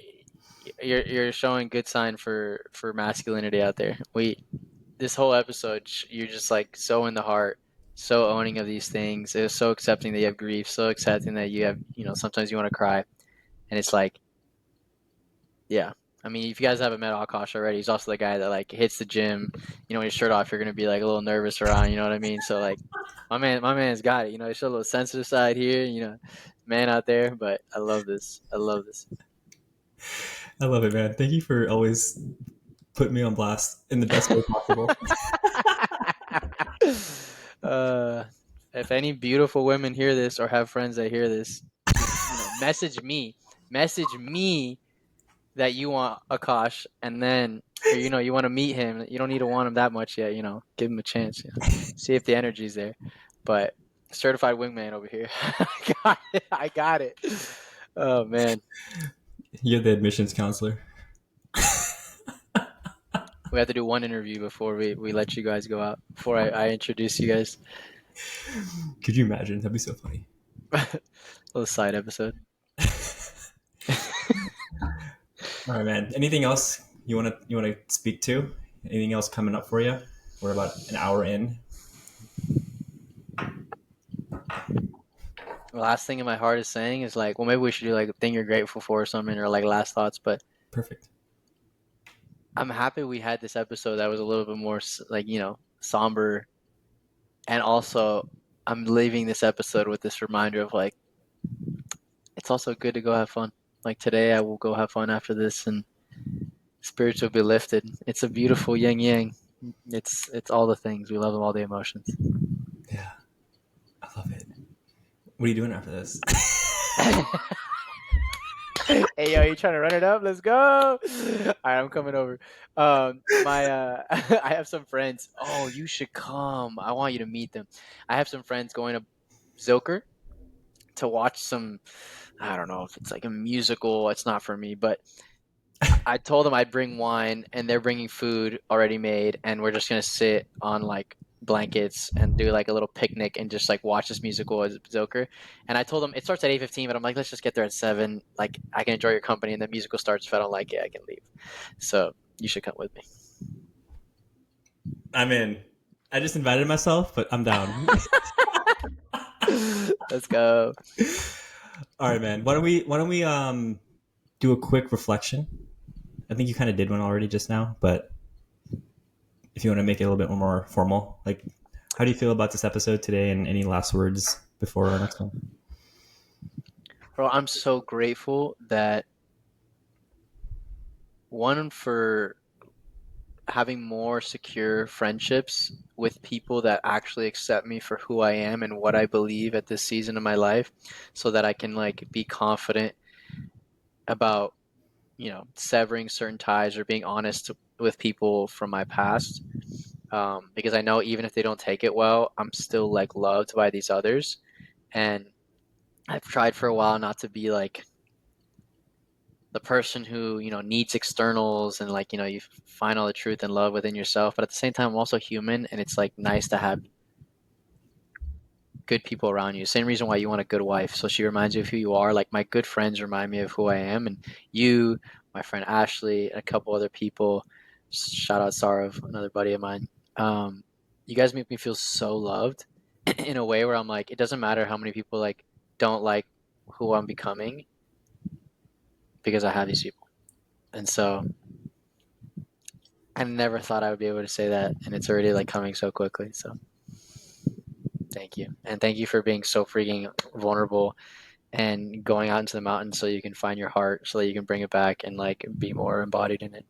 you're showing good sign for masculinity out there. This whole episode, you're just like so in the heart, so owning of these things. It's so accepting that you have grief, so accepting that you have, sometimes you want to cry, and it's like, yeah. I mean, if you guys haven't met Akaash already, he's also the guy that like hits the gym. His shirt off, you're gonna be like a little nervous around. You know what I mean? So like, my man's got it. He's a little sensitive side here. Man out there. But I love this. I love this. I love it, man. Thank you for always putting me on blast in the best way possible. uh, if any beautiful women hear this or have friends that hear this, just message me that you want Akash, and then or you want to meet him. You don't need to want him that much yet. Give him a chance. See if the energy's there. But certified wingman over here. I got it. I got it. Oh man, You're the admissions counselor. we have to do one interview before we let you guys go out. Before I introduce you guys. Could you imagine? That'd be so funny. Little side episode. All right, man. Anything else you wanna speak to? Anything else coming up for you? We're about an hour in. The last thing in my heart is saying is like, well, maybe we should do like a thing you're grateful for or something, or like last thoughts. But Perfect. I'm happy we had this episode that was a little bit more like somber, and also I'm leaving this episode with this reminder of like it's also good to go have fun. Like today, I will go have fun after this, and spirits will be lifted. It's a beautiful yin yang. It's all the things we love, all the emotions. Yeah, I love it. What are you doing after this? Hey yo, you trying to run it up? Let's go! All right, I'm coming over. My I have some friends. Oh, you should come. I want you to meet them. I have some friends going to Zilker to watch some. I don't know if it's like a musical. It's not for me, but I told them I'd bring wine, and they're bringing food already made, and we're just gonna sit on like blankets and do like a little picnic and just like watch this musical as Joker. And I told them it starts at 8:15, but I'm like, let's just get there at 7. Like I can enjoy your company, and the musical starts. If I don't like it, I can leave. So you should come with me. I'm in. I just invited myself, but I'm down. Let's go. All right, man. Why don't we do a quick reflection? I think you kind of did one already just now, but if you want to make it a little bit more formal, like, how do you feel about this episode today, and any last words before our next one? Bro, I'm so grateful that one for having more secure friendships with people that actually accept me for who I am and what I believe at this season of my life, so that I can like be confident about severing certain ties or being honest with people from my past. because I know even if they don't take it well, I'm still like loved by these others. And I've tried for a while not to be like the person who, needs externals and like, you find all the truth and love within yourself. But at the same time, I'm also human, and it's like nice to have good people around you. Same reason why you want a good wife. So she reminds you of who you are. Like my good friends remind me of who I am. And you, my friend Ashley, and a couple other people, shout out Sarov, another buddy of mine. You guys make me feel so loved in a way where I'm like, it doesn't matter how many people like don't like who I'm becoming because I have these people. And so I never thought I would be able to say that, and it's already like coming so quickly. So thank you. And thank you for being so freaking vulnerable and going out into the mountains so you can find your heart, so that you can bring it back and like be more embodied in it.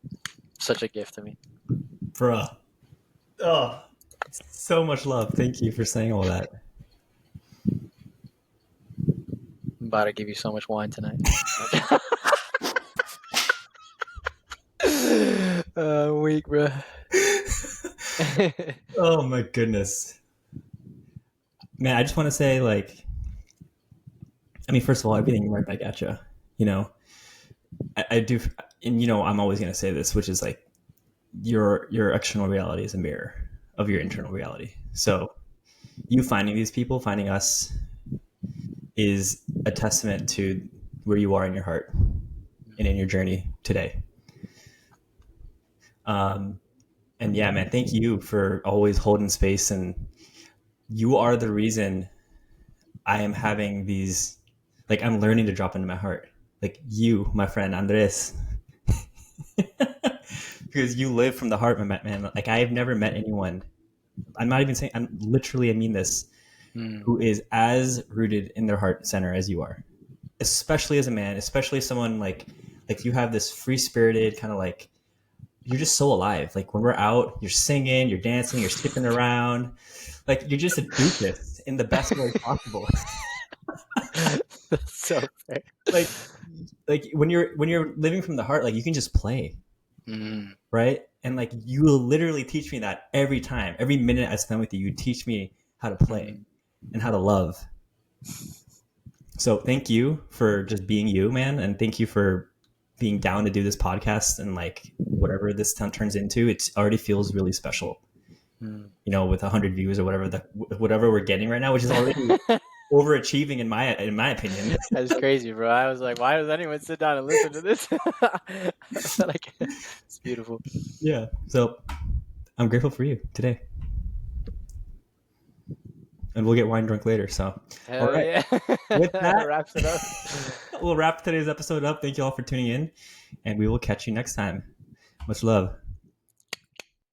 Such a gift to me. Bruh. Oh, so much love. Thank you for saying all that. I'm about to give you so much wine tonight. Weak, bro. Oh my goodness. Man, I just want to say, like, I mean, first of all, everything right back at you. You know, I do, and I'm always going to say this, which is like, your external reality is a mirror of your internal reality. So, you finding these people, finding us, is a testament to where you are in your heart and in your journey today. And yeah, man, thank you for always holding space, and you are the reason I am having these, like, I'm learning to drop into my heart. Like you, my friend Andres, because you live from the heart, man. Like, I have never met anyone. I'm not even saying, I mean this, who is as rooted in their heart center as you are, especially as a man, especially someone like you have this free spirited kind of like, you're just so alive. Like when we're out, you're singing, you're dancing, you're skipping around. Like you're just a doofus in the best way possible. That's so fair. like when you're living from the heart, like you can just play, right? And like you will literally teach me that every time, every minute I spend with you, you teach me how to play and how to love. So thank you for just being you, man, and thank you for being down to do this podcast, and like whatever this turns into, it already feels really special. With 100 views or whatever we're getting right now, which is already overachieving in my opinion. That's crazy, bro. I was like, why does anyone sit down and listen to this? Like, it's beautiful. Yeah. So I'm grateful for you today. And we'll get wine drunk later. So, Hell all right. yeah. With that, wraps it up. We'll wrap today's episode up. Thank you all for tuning in, and we will catch you next time. Much love.